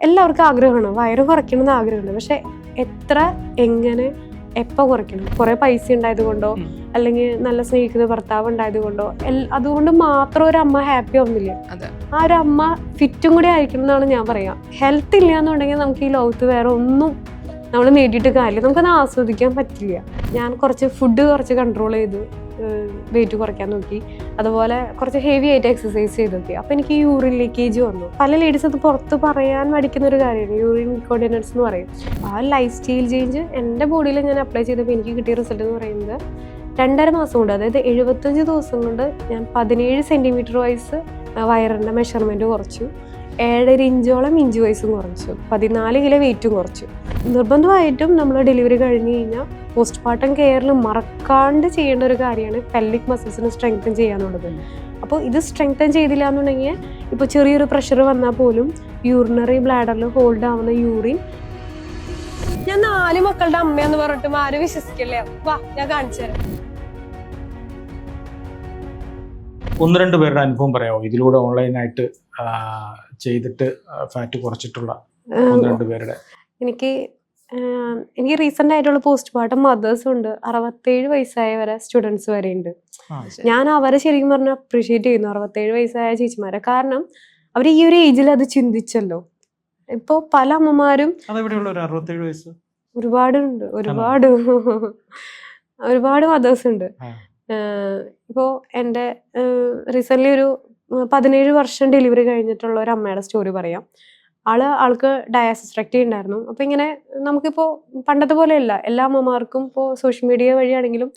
എല്ലാവർക്കും ആഗ്രഹമാണ്, വയറ് കുറയ്ക്കണമെന്ന് ആഗ്രഹമുണ്ട്. പക്ഷെ എത്ര, എങ്ങനെ, എപ്പോൾ കുറയ്ക്കണം? കുറേ പൈസ ഉണ്ടായത് കൊണ്ടോ അല്ലെങ്കിൽ നല്ല സ്നേഹിക്കുന്ന ഭർത്താവ് ഉണ്ടായത് കൊണ്ടോ അതുകൊണ്ട് മാത്രം ഒരു അമ്മ ഹാപ്പി ആവുന്നില്ല. ആ ഒരു അമ്മ ഫിറ്റും കൂടി ആയിരിക്കണം എന്നാണ് ഞാൻ പറയാം. ഹെൽത്ത് ഇല്ല എന്നുണ്ടെങ്കിൽ നമുക്ക് ഈ ലോകത്ത് വേറെ ഒന്നും നമ്മൾ നേടിയിട്ട് കാര്യമില്ല, നമുക്കത് ആസ്വദിക്കാൻ പറ്റില്ല. ഞാൻ ഫുഡ് കൺട്രോൾ ചെയ്തു വെയിറ്റ് കുറയ്ക്കാൻ നോക്കി. അതുപോലെ കുറച്ച് ഹെവി ആയിട്ട് എക്സസൈസ് ചെയ്ത് നോക്കി. അപ്പോൾ എനിക്ക് യൂറിൻ ലീക്കേജ് വന്നു. പല ലേഡീസ് അത് പുറത്ത് പറയാൻ മടിക്കുന്ന ഒരു കാര്യമാണ്, യൂറിൻ ഇൻകോണ്ടിനൻസ് എന്ന് പറയും. ആ ലൈഫ് സ്റ്റൈൽ ചേഞ്ച് എൻ്റെ ബോഡിയിൽ ഞാൻ അപ്ലൈ ചെയ്തപ്പോൾ എനിക്ക് കിട്ടിയ റിസൾട്ട് എന്ന് പറയുന്നത് 2.5 മാസം കൊണ്ട്, അതായത് 75 ദിവസം കൊണ്ട് ഞാൻ 17 സെൻറ്റിമീറ്റർ വയസ്സ് വയറിൻ്റെ മെഷർമെൻറ്റ് കുറച്ചു, 7.5 ഇഞ്ചോളം ഇഞ്ച് വയസ്സും കുറച്ചു, 14 കിലോ വെയിറ്റും കുറച്ചു. നിർബന്ധമായിട്ടും നമ്മൾ ഡെലിവറി കഴിഞ്ഞ് കഴിഞ്ഞാൽ പോസ്റ്റ്മോർട്ടം കെയറിൽ മറക്കാണ്ട് ചെയ്യേണ്ട ഒരു കാര്യമാണ് പെൽവിക് മസിൽസിനെ സ്ട്രെങ്തൻ ചെയ്യാന്നുള്ളത്. അപ്പോൾ ഇത് സ്ട്രെങ്തൻ ചെയ്തില്ല എന്നുണ്ടെങ്കിൽ ഇപ്പോൾ ചെറിയൊരു പ്രഷർ വന്നാൽ പോലും യൂറിനറി ബ്ലാഡറിൽ ഹോൾഡ് ആവുന്ന യൂറിൻ. ഞാൻ 4 മക്കളുടെ അമ്മയെന്ന് പറഞ്ഞിട്ടും ആരും വിശ്വസിക്കില്ലേ? വാ, ഞാൻ കാണിച്ചു തരാം. 1-2 പേരുടെ അനുഭവം പറയാമോ ഇതിലൂടെ ഓൺലൈനായിട്ട് ചെയ്തിട്ട് ഫാറ്റ് കുറച്ചിട്ടുള്ള 1-2 പേരുടെ? എനിക്ക് റീസെന്റ് ആയിട്ടുള്ള പോസ്റ്റ്മോർട്ടം മദേഴ്സും ഉണ്ട്, 67 വയസ്സായ വരെ സ്റ്റുഡൻസ് വരെ ഉണ്ട്. ഞാൻ അവരെ ശരിക്കും പറഞ്ഞാൽ അപ്രീഷിയേറ്റ് ചെയ്യുന്നു, 67 വയസ്സായ ചേച്ചിമാരെ. കാരണം അവർ ഈ ഒരു ഏജിൽ അത് ചിന്തിച്ചല്ലോ. ഇപ്പൊ പല അമ്മമാരും ഒരുപാടുണ്ട്, ഒരുപാട് മദേഴ്സ് ഉണ്ട്. ഇപ്പോൾ എൻ്റെ റീസെൻ്റ്ലി ഒരു 17 വർഷം ഡെലിവറി കഴിഞ്ഞിട്ടുള്ള ഒരു അമ്മയുടെ സ്റ്റോറി പറയാം. ആൾക്ക് ഡയാസിസ്ട്രക്ടി ഉണ്ടായിരുന്നു. അപ്പോൾ ഇങ്ങനെ നമുക്കിപ്പോൾ പണ്ടത്തെ പോലെയല്ല, എല്ലാ അമ്മമാർക്കും ഇപ്പോൾ സോഷ്യൽ മീഡിയ വഴിയാണെങ്കിലും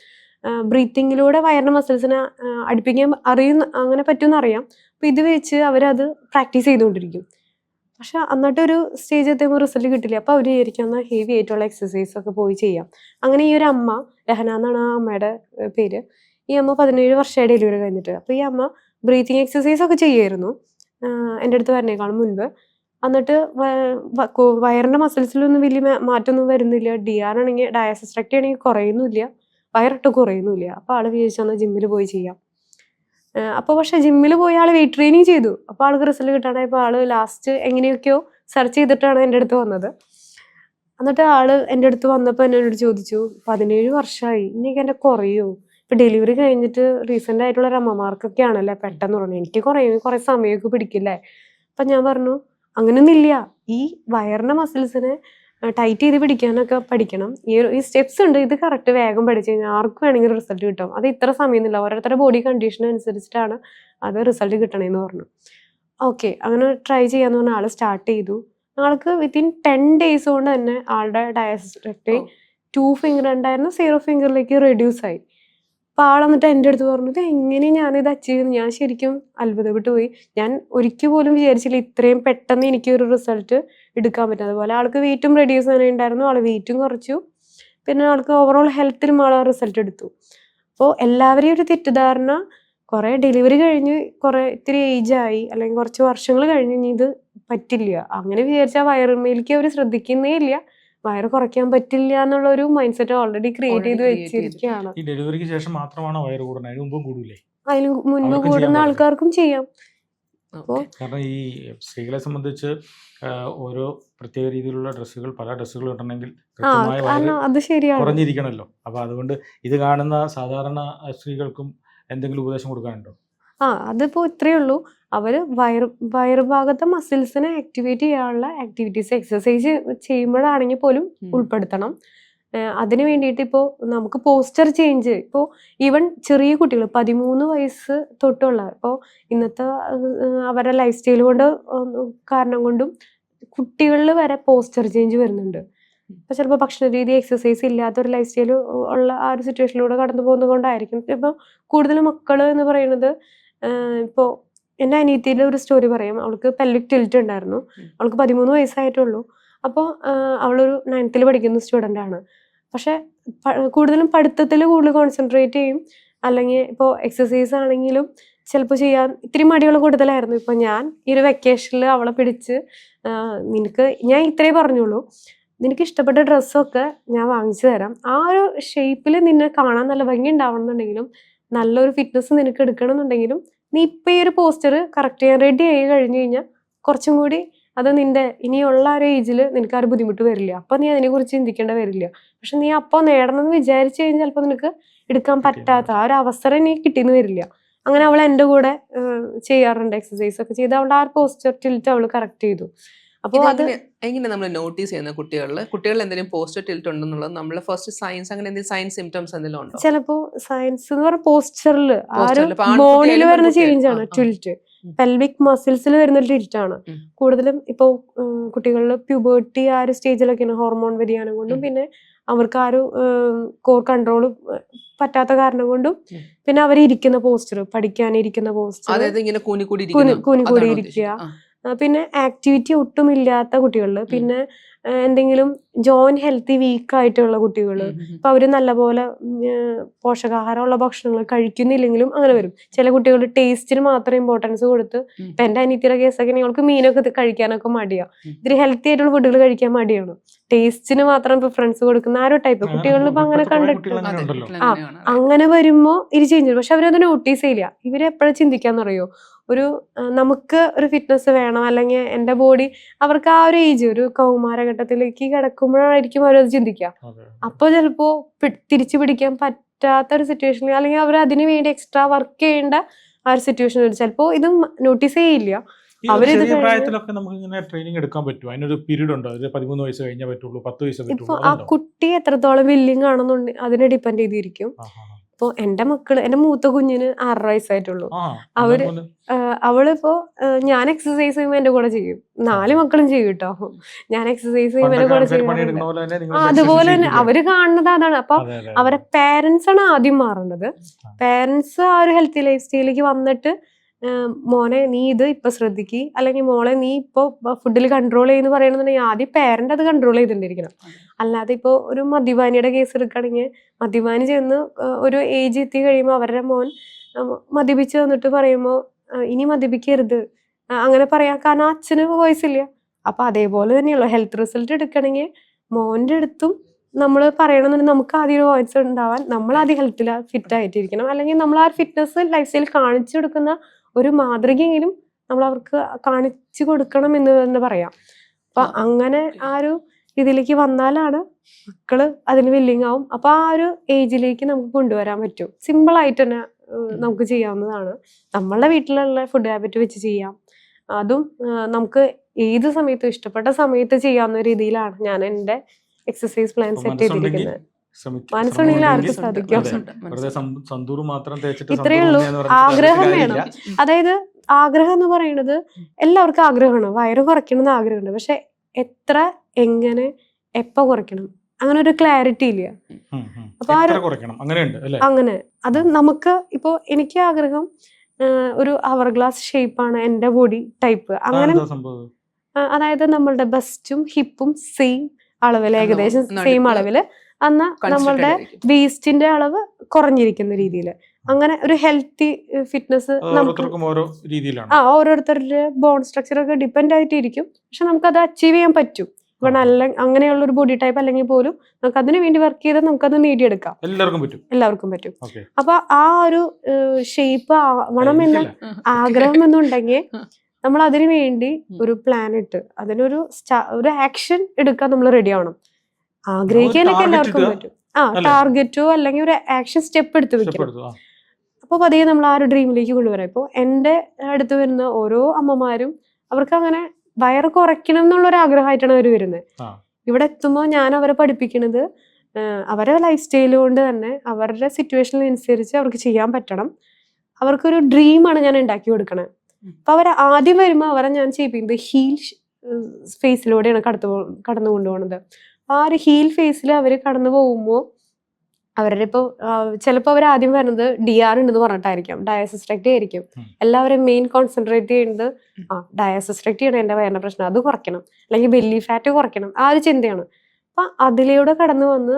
ബ്രീത്തിങ്ങിലൂടെ വയറിൻ്റെ മസിൽസിനെ അടുപ്പിക്കാൻ അങ്ങനെ പറ്റുമെന്ന് അറിയാം. അപ്പോൾ ഇത് വെച്ച് അവരത് പ്രാക്ടീസ് ചെയ്തുകൊണ്ടിരിക്കും. പക്ഷെ എന്നിട്ടൊരു സ്റ്റേജ് എത്തുമ്പോൾ റിസൾട്ട് കിട്ടില്ല. അപ്പോൾ അവർ വിചാരിക്കുന്ന ഹെവി ആയിട്ടുള്ള എക്സസൈസ് ഒക്കെ പോയി ചെയ്യാം. അങ്ങനെ ഈ ഒരു അമ്മ, രഹന എന്നാണ് ആ അമ്മയുടെ പേര്, ഈ അമ്മ 17 വർഷമായി ഡെലിവറി കഴിഞ്ഞിട്ട്. അപ്പോൾ ഈ അമ്മ ബ്രീത്തിങ് എക്സസൈസ് ഒക്കെ ചെയ്യുമായിരുന്നു എൻ്റെ അടുത്ത് വരുന്നേക്കാളും മുൻപ്. എന്നിട്ട് വയറിൻ്റെ മസിൽസിലൊന്നും വലിയ മാറ്റമൊന്നും വരുന്നില്ല. DR ആണെങ്കിൽ, ഡയാസിസ്ട്രക്ടി ആണെങ്കിൽ കുറയുന്നില്ല, വയറിട്ട് കുറയുന്നില്ല. അപ്പോൾ ആൾ വിചാരിച്ചാൽ ജിമ്മിൽ പോയി ചെയ്യാം. അപ്പോൾ പക്ഷേ ജിമ്മിൽ പോയി ആൾ വെയിറ്റ് ട്രെയിനിങ് ചെയ്തു. അപ്പോൾ ആൾക്ക് റിസൾട്ട് കിട്ടാനായപ്പോൾ ആൾ ലാസ്റ്റ് എങ്ങനെയൊക്കെയോ സെർച്ച് ചെയ്തിട്ടാണ് എൻ്റെ അടുത്ത് വന്നത്. എന്നിട്ട് ആൾ എൻ്റെ അടുത്ത് വന്നപ്പോൾ എന്നോട് ചോദിച്ചു, 17 വർഷമായി, ഇനിയൊക്കെ എൻ്റെ കുറയുമോ? ഇപ്പോൾ ഡെലിവറി കഴിഞ്ഞിട്ട് റീസെൻ്റ് ആയിട്ടുള്ള ഒരു അമ്മമാർക്കൊക്കെ ആണല്ലേ പെട്ടെന്ന് പറഞ്ഞു, എനിക്ക് കുറേ സമയമൊക്കെ പിടിക്കില്ലേ? അപ്പം ഞാൻ പറഞ്ഞു, അങ്ങനെയൊന്നുമില്ല. ഈ വയറിൻ്റെ മസിൽസിനെ ടൈറ്റ് ചെയ്ത് പിടിക്കാനൊക്കെ പഠിക്കണം. ഈ സ്റ്റെപ്സ് ഉണ്ട്, ഇത് കറക്റ്റ് വേഗം പഠിച്ചു കഴിഞ്ഞാൽ ആർക്ക് വേണമെങ്കിൽ റിസൾട്ട് കിട്ടും. അത് ഇത്ര സമയമൊന്നുമില്ല, ഓരോരുത്തരുടെ ബോഡി കണ്ടീഷൻ അനുസരിച്ചിട്ടാണ് അത് റിസൾട്ട് കിട്ടണമെന്ന് പറഞ്ഞു. ഓക്കെ, അങ്ങനെ ട്രൈ ചെയ്യാന്ന് പറഞ്ഞാൽ ആൾ സ്റ്റാർട്ട് ചെയ്തു. ആൾക്ക് വിത്തിൻ 10 days കൊണ്ട് തന്നെ ആളുടെ ഡയാസിസ്ട്രക്ടി 2 ഫിംഗർ ഉണ്ടായിരുന്നു 0 ഫിംഗറിലേക്ക് റെഡ്യൂസ് ആയി. അപ്പോൾ ആൾ എന്നിട്ട് എൻ്റെ അടുത്ത് പറഞ്ഞു, ഇത് എങ്ങനെ ഞാനിത് അച്ചീവ് ചെയ്യുന്നു? ഞാൻ ശരിക്കും അത്ഭുതപ്പെട്ടു പോയി. ഞാൻ ഒരിക്കൽ പോലും വിചാരിച്ചില്ല ഇത്രയും പെട്ടെന്ന് എനിക്ക് ഒരു റിസൾട്ട് എടുക്കാൻ പറ്റും. അതുപോലെ ആൾക്ക് വെയിറ്റും റെഡ്യൂസ് തന്നെ ഉണ്ടായിരുന്നു, ആൾ വെയിറ്റും കുറച്ചു. പിന്നെ ആൾക്ക് ഓവറോൾ ഹെൽത്തിനും ആൾ റിസൾട്ട് എടുത്തു. അപ്പോൾ എല്ലാവരെയും ഒരു തെറ്റിദ്ധാരണ, കുറേ ഡെലിവറി കഴിഞ്ഞ് ഇത്തിരി ഏജായി അല്ലെങ്കിൽ കുറച്ച് വർഷങ്ങൾ കഴിഞ്ഞ് ഇനി ഇത് പറ്റില്ല അങ്ങനെ വിചാരിച്ചാൽ വയറുമേലേക്ക് അവർ ശ്രദ്ധിക്കുന്നേ ഇല്ല. വയറ് കുറയ്ക്കാൻ പറ്റില്ല എന്നുള്ള ഒരു മൈൻഡ് സെറ്റ് ഓൾറെഡി ക്രിയേറ്റ് ചെയ്ത് വെച്ചിരിക്കുകയാണ്. ഈ ഡെലിവറിക്ക് ശേഷം മാത്രമാണോ വയറ് കൂടുന്നത്? അതിന് മുമ്പ് കൂടൂലേ? അതിന് മുൻപ് കൂടുന്ന ആൾക്കാർക്കും ചെയ്യാം. കാരണം ഈ സ്ത്രീകളെ സംബന്ധിച്ച് ഓരോ പ്രത്യേക രീതിയിലുള്ള ഡ്രസ്സുകൾ, പല ഡ്രസ്സുകൾ ഇടണമെങ്കിൽ അത് ശരിയാണ്, കുറഞ്ഞിരിക്കണല്ലോ. അപ്പൊ അതുകൊണ്ട് ഇത് കാണുന്ന സാധാരണ സ്ത്രീകൾക്കും എന്തെങ്കിലും ഉപദേശം കൊടുക്കാനുണ്ടോ? അതിപ്പോ ഇത്രയേ ഉള്ളൂ. അവര് വയറുഭാഗത്തെ മസിൽസിനെ ആക്ടിവേറ്റ് ചെയ്യാനുള്ള ആക്ടിവിറ്റീസ് എക്സസൈസ് ചെയ്യുമ്പോഴാണെങ്കിൽ പോലും ഉൾപ്പെടുത്തണം. അതിന് വേണ്ടിയിട്ട് ഇപ്പോൾ നമുക്ക് പോസ്റ്റർ ചേഞ്ച്, ഇപ്പോൾ ഈവൻ ചെറിയ കുട്ടികൾ 13 വയസ്സ് തൊട്ടുള്ള, ഇപ്പോൾ ഇന്നത്തെ അവരുടെ ലൈഫ് സ്റ്റൈൽ കാരണം കൊണ്ടും കുട്ടികളിൽ വരെ പോസ്റ്റർ ചേഞ്ച് വരുന്നുണ്ട്. ഇപ്പോൾ ചിലപ്പോൾ ഭക്ഷണ രീതി, എക്സസൈസ് ഇല്ലാത്തൊരു ലൈഫ് സ്റ്റൈൽ ഉള്ള ആ ഒരു സിറ്റുവേഷനിലൂടെ കടന്നു പോകുന്നത് കൊണ്ടായിരിക്കും. ഇപ്പോൾ കൂടുതൽ മക്കൾ എന്ന് പറയുന്നത്, ഇപ്പോൾ എൻ്റെ അനിയത്തിയുടെ ഒരു സ്റ്റോറി പറയാം. അവൾക്ക് പെൽവിക് ടിൽറ്റ് ഉണ്ടായിരുന്നു. അവൾക്ക് 13 വയസ്സായിട്ടുള്ളൂ. അപ്പോൾ അവളൊരു 9th പഠിക്കുന്ന സ്റ്റുഡൻ്റ് ആണ്. പക്ഷെ കൂടുതലും പഠിത്തത്തിൽ കൂടുതൽ കോൺസെൻട്രേറ്റ് ചെയ്യും. അല്ലെങ്കിൽ ഇപ്പോൾ എക്സസൈസ് ആണെങ്കിലും ചിലപ്പോൾ ചെയ്യാൻ ഇത്തിരി മടികൾ കൂടുതലായിരുന്നു. ഇപ്പോൾ ഞാൻ ഈ ഒരു വെക്കേഷനിൽ അവളെ പിടിച്ച്, ഞാൻ ഇത്രേ പറഞ്ഞുള്ളൂ, നിനക്ക് ഇഷ്ടപ്പെട്ട ഡ്രസ്സൊക്കെ ഞാൻ വാങ്ങിച്ചു തരാം, ആ ഒരു ഷേപ്പിൽ നിന്നെ കാണാൻ നല്ല ഭംഗി ഉണ്ടാവണം എന്നുണ്ടെങ്കിലും നല്ലൊരു ഫിറ്റ്നസ് നിനക്ക് എടുക്കണം എന്നുണ്ടെങ്കിലും നീ ഇപ്പം ഈ ഒരു പോസ്റ്റർ കറക്റ്റ് ചെയ്യാൻ റെഡി ആയി കഴിഞ്ഞു കഴിഞ്ഞാൽ കുറച്ചും കൂടി അത് നിന്റെ ഇനിയുള്ള ഒരു ഏജിൽ നിനക്ക് ആ ഒരു ബുദ്ധിമുട്ട് വരില്ല. അപ്പൊ നീ അതിനെക്കുറിച്ച് ചിന്തിക്കേണ്ട വരില്ല. പക്ഷെ നീ അപ്പോൾ നേടണം എന്ന് വിചാരിച്ചു കഴിഞ്ഞാൽ ചിലപ്പോൾ നിനക്ക് എടുക്കാൻ പറ്റാത്ത ആ ഒരു അവസരം നീ കിട്ടിയെന്ന് വരില്ല. അങ്ങനെ അവൾ എൻ്റെ കൂടെ ചെയ്യാറുണ്ട്, എക്സസൈസ് ഒക്കെ ചെയ്ത് അവളുടെ ആ ഒരു പോസ്ചർ ടിൽറ്റ് അവൾ കറക്റ്റ് ചെയ്തു. അപ്പോൾ അത് എങ്ങനെ നമ്മൾ നോട്ടീസ് ചെയ്യുന്ന കുട്ടികളിൽ എന്തെങ്കിലും പോസ്റ്റർ ടിൽറ്റ് ഉണ്ടെന്നുള്ളത് നമ്മളെ ഫസ്റ്റ് സയൻസ് അങ്ങനെ എന്തെങ്കിലും സയൻസ് സിംറ്റംസ് എന്തെങ്കിലും ഉണ്ടോ? ചിലപ്പോ സയൻസ് എന്ന് പറഞ്ഞ പോസ്ചറിൽ ആ ഒരു Posture ല്. ഇപ്പൊ മോണിൽ ആൺകുട്ടിയായാലും വരുന്ന പെൺകുട്ടിയായാലും. ചേഞ്ച് ആണ് ആ, ആ. ട്വിൽറ്റ്. പെൽവിക് മസിൽസിൽ വരുന്ന ടിൽറ്റ് ആണ് കൂടുതലും. ഇപ്പോൾ കുട്ടികളിൽ പ്യൂബേർട്ടി ആ ഒരു സ്റ്റേജിലൊക്കെയാണ് ഹോർമോൺ വ്യതിയാനം കൊണ്ടും പിന്നെ അവർക്ക് ആ ഒരു കോർ കൺട്രോൾ പറ്റാത്ത കാരണം കൊണ്ടും പിന്നെ അവർ ഇരിക്കുന്ന പോസ്റ്റർ, പഠിക്കാനിരിക്കുന്ന പോസ്റ്റർ, അതായത് ഇങ്ങനെ കൂനിക്കൂടി കൂനിക്കൂടി ഇരിക്കുക, പിന്നെ ആക്ടിവിറ്റി ഒട്ടും ഇല്ലാത്ത കുട്ടികളിൽ, പിന്നെ എന്തെങ്കിലും ജോയിന്റ് ഹെൽത്തി വീക്ക് ആയിട്ടുള്ള കുട്ടികൾ, ഇപ്പൊ അവര് നല്ലപോലെ പോഷകാഹാരമുള്ള ഭക്ഷണങ്ങൾ കഴിക്കുന്നില്ലെങ്കിലും അങ്ങനെ വരും. ചില കുട്ടികൾ ടേസ്റ്റിന് മാത്രം ഇമ്പോർട്ടൻസ് കൊടുത്ത്, ഇപ്പൊ എന്റെ അനിയത്തിയുടെ കേസൊക്കെ ഞങ്ങൾക്ക് മീനൊക്കെ കഴിക്കാനൊക്കെ മടിയാ, ഇതിരി ഹെൽത്തി ആയിട്ടുള്ള ഫുഡുകൾ കഴിക്കാൻ മടിയാണ്, ടേസ്റ്റിന് മാത്രം പ്രിഫറൻസ് കൊടുക്കുന്ന ആ ഒരു ടൈപ്പ് കുട്ടികളിൽ ഇപ്പൊ അങ്ങനെ കണ്ടിട്ട് അങ്ങനെ വരുമ്പോ ഇത് ചേഞ്ച്. പക്ഷെ അവരത് നോട്ടീസ് ചെയ്യില്ല. ഇവര് എപ്പോഴും ചിന്തിക്കാന്നറിയോ, ഒരു നമുക്ക് ഒരു ഫിറ്റ്നസ് വേണം, അല്ലെങ്കിൽ എൻ്റെ ബോഡി, അവർക്ക് ആ ഒരു ഏജ് ഒരു കൗമാരഘട്ടത്തിലേക്ക് കിടക്കുമ്പോഴായിരിക്കും അവരത് ചിന്തിക്കുക. അപ്പോൾ ചിലപ്പോ തിരിച്ചു പിടിക്കാൻ പറ്റാത്ത ഒരു സിറ്റുവേഷനിൽ, അല്ലെങ്കിൽ അവർ അതിനു വേണ്ടി എക്സ്ട്രാ വർക്ക് ചെയ്യേണ്ട ആ ഒരു സിറ്റുവേഷൻ വരും. ചിലപ്പോ ഇത് നോട്ടീസ് ചെയ്യില്ല. അവരിത് പ്രായത്തിലൊക്കെ നമുക്ക് ഇങ്ങനെ ട്രെയിനിങ് എടുക്കാൻ പറ്റും? അതിനൊരു പീരീഡ് ഉണ്ടോ? 13 വയസ്സ് കഴിഞ്ഞാൽ പറ്റുള്ളൂ, 10 വയസ്സ് ഇപ്പൊ പറ്റുള്ളൂ? ആ കുട്ടി എത്രത്തോളം വില്ലിങ് ആണെന്നുണ്ട് അതിനെ ഡിപ്പെൻഡ് ചെയ്തിരിക്കും. ഇപ്പൊ എന്റെ മക്കള്, എന്റെ മൂത്ത കുഞ്ഞിന് 6 വയസ്സായിട്ടുള്ളൂ. അവളിപ്പോ ഞാൻ എക്സസൈസ് ചെയ്യുമ്പോ എന്റെ കൂടെ ചെയ്യും. 4 മക്കളും ചെയ്യും കേട്ടോ. ഞാൻ എക്സസൈസ് ചെയ്യുമ്പോ എന്റെ കൂടെ ചെയ്യാറുണ്ട്. അതുപോലെ തന്നെ അവര് കാണുന്നത് അതാണ്. അപ്പൊ അവരെ പേരൻസ് ആണ് ആദ്യം മാറേണ്ടത്. പേരൻസ് ആ ഒരു ഹെൽത്തി ലൈഫ് സ്റ്റൈലിലേക്ക് വന്നിട്ട് മോനെ നീ ഇത് ഇപ്പൊ ശ്രദ്ധിക്ക്, അല്ലെങ്കിൽ മോളെ നീ ഇപ്പൊ ഫുഡിൽ കൺട്രോൾ ചെയ്യുന്നു പറയണമെന്നുണ്ടെങ്കിൽ ആദ്യം പേരന്റ് അത് കൺട്രോൾ ചെയ്തിട്ടിരിക്കണം. അല്ലാതെ ഇപ്പൊ ഒരു മദ്യപാനിയുടെ കേസ് എടുക്കുകയാണെങ്കിൽ, മദ്യപാനി ചെന്ന് ഒരു ഏജ് എത്തി കഴിയുമ്പോൾ അവരുടെ മോൻ മദ്യപിച്ച് വന്നിട്ട് പറയുമ്പോൾ ഇനി മദ്യപിക്കരുത് അങ്ങനെ പറയാൻ, കാരണം അച്ഛന് വോയിസ് ഇല്ല. അപ്പൊ അതേപോലെ തന്നെയുള്ള ഹെൽത്ത് റിസൾട്ട് എടുക്കണമെങ്കിൽ മോന്റെ അടുത്തും നമ്മൾ പറയണമെന്നുണ്ടെങ്കിൽ നമുക്ക് ആദ്യം ഒരു വോയിസ് ഉണ്ടാവാൻ നമ്മൾ ആദ്യം ഹെൽത്തിൽ ഫിറ്റ് ആയിട്ടിരിക്കണം. അല്ലെങ്കിൽ നമ്മൾ ആ ഫിറ്റ്നസ് ലൈഫ് സ്റ്റൈൽ കാണിച്ചു കൊടുക്കുന്ന ഒരു മാതൃകയെങ്കിലും നമ്മൾ അവർക്ക് കാണിച്ചു കൊടുക്കണം എന്ന് തന്നെ പറയാം. അപ്പൊ അങ്ങനെ ആ ഒരു ഇതിലേക്ക് വന്നാലാണ് മക്കള് അതിന് വില്ലിങ് ആവും. അപ്പൊ ആ ഒരു ഏജിലേക്ക് നമുക്ക് കൊണ്ടുവരാൻ പറ്റും. സിമ്പിൾ ആയിട്ട് തന്നെ നമുക്ക് ചെയ്യാവുന്നതാണ്. നമ്മളുടെ വീട്ടിലുള്ള ഫുഡ് ഹാബിറ്റ് വെച്ച് ചെയ്യാം. അതും നമുക്ക് ഏത് സമയത്തും ഇഷ്ടപ്പെട്ട സമയത്ത് ചെയ്യാവുന്ന രീതിയിലാണ് ഞാൻ എൻ്റെ എക്സസൈസ് പ്ലാൻ സെറ്റ് ചെയ്തിരിക്കുന്നത്. മനസ്സുണ്ടെങ്കിൽ ആർക്കും സാധിക്കും. ഇത്രയേ ഉള്ളൂ, ആഗ്രഹം വേണം. അതായത് ആഗ്രഹം എന്ന് പറയുന്നത് എല്ലാവർക്കും ആഗ്രഹമാണ്, വയറ് കുറയ്ക്കണമെന്ന് ആഗ്രഹമുണ്ട്. പക്ഷെ എത്ര, എങ്ങനെ, എപ്പോ കുറയ്ക്കണം അങ്ങനെ ഒരു ക്ലാരിറ്റി ഇല്ല. അപ്പൊ അങ്ങനെ അത് നമുക്ക് ഇപ്പോ എനിക്ക് ആഗ്രഹം ഒരു അവർ ഗ്ലാസ് ഷേപ്പാണ് എൻ്റെ ബോഡി ടൈപ്പ്. അങ്ങനെ അതായത് നമ്മളുടെ ബസ്റ്റും ഹിപ്പും സെയിം അളവില്, ഏകദേശം സെയിം അളവില്, എന്നാ നമ്മളുടെ വേസ്റ്റിന്റെ അളവ് കുറഞ്ഞിരിക്കുന്ന രീതിയിൽ, അങ്ങനെ ഒരു ഹെൽത്തി ഫിറ്റ്നസ് നമുക്ക് ഓരോരുത്തരുടെ ബോൺ സ്ട്രക്ചർ ഒക്കെ ഡിപ്പെൻഡ് ആയിട്ടിരിക്കും. പക്ഷെ നമുക്ക് അത് അച്ചീവ് ചെയ്യാൻ പറ്റും. ഇപ്പൊ നല്ല അങ്ങനെയുള്ള ഒരു ബോഡി ടൈപ്പ് അല്ലെങ്കിൽ പോലും നമുക്ക് അതിനു വേണ്ടി വർക്ക് ചെയ്താൽ നമുക്കത് നേടിയെടുക്കാം. എല്ലാവർക്കും പറ്റും. അപ്പൊ ആ ഒരു ഷേപ്പ് ആവണം എന്ന ആഗ്രഹം എന്നുണ്ടെങ്കിൽ നമ്മൾ അതിനു വേണ്ടി ഒരു പ്ലാൻ ഇട്ട് അതിനൊരു ഒരു ആക്ഷൻ എടുക്കാൻ നമ്മൾ റെഡി ആവണം. ആഗ്രഹിക്കാനൊക്കെ എല്ലാവർക്കും പറ്റും. ടാർഗറ്റോ അല്ലെങ്കിൽ ഒരു ആക്ഷൻ സ്റ്റെപ്പ് എടുത്ത് വെക്കണം. അപ്പൊ പതിയെ നമ്മൾ ആ ഒരു ഡ്രീമിലേക്ക് കൊണ്ടുവരാം. ഇപ്പൊ എന്റെ അടുത്ത് വരുന്ന ഓരോ അമ്മമാരും അവർക്ക് അങ്ങനെ വയറ് കുറയ്ക്കണം എന്നുള്ള ഒരു ആഗ്രഹമായിട്ടാണ് അവർ വരുന്നത്. ഇവിടെ എത്തുമ്പോൾ ഞാൻ അവരെ പഠിപ്പിക്കുന്നത് അവരുടെ ലൈഫ് സ്റ്റൈൽ കൊണ്ട് തന്നെ അവരുടെ സിറ്റുവേഷനനുസരിച്ച് അവർക്ക് ചെയ്യാൻ പറ്റണം. അവർക്കൊരു ഡ്രീമാണ് ഞാൻ ഉണ്ടാക്കി കൊടുക്കണത്. അപ്പൊ അവർ ആദ്യം വരുമ്പോൾ അവരെ ഞാൻ ചെയ്യിപ്പിക്കുന്നത് ഹീൽ ഫേസിലൂടെയാണ് കടന്നു കൊണ്ടുപോകുന്നത്. ആ ഒരു ഹീൽ ഫേസിൽ അവർ കടന്നു പോകുമ്പോൾ അവരുടെ ഇപ്പോൾ ചിലപ്പോൾ അവർ ആദ്യം വരുന്നത് DR ഉണ്ടെന്ന് പറഞ്ഞിട്ടായിരിക്കും, ഡയാസിസ്ട്രക്ടി ആയിരിക്കും. എല്ലാവരും മെയിൻ കോൺസെൻട്രേറ്റ് ചെയ്യുന്നത് ഡയാസിസ്ട്രക്ടി ആണ് എൻ്റെ വയറിൻ്റെ പ്രശ്നം, അത് കുറയ്ക്കണം, അല്ലെങ്കിൽ ബെല്ലി ഫാറ്റ് കുറയ്ക്കണം, ആ ഒരു ചിന്തയാണ്. അപ്പൊ അതിലൂടെ കടന്നു വന്ന്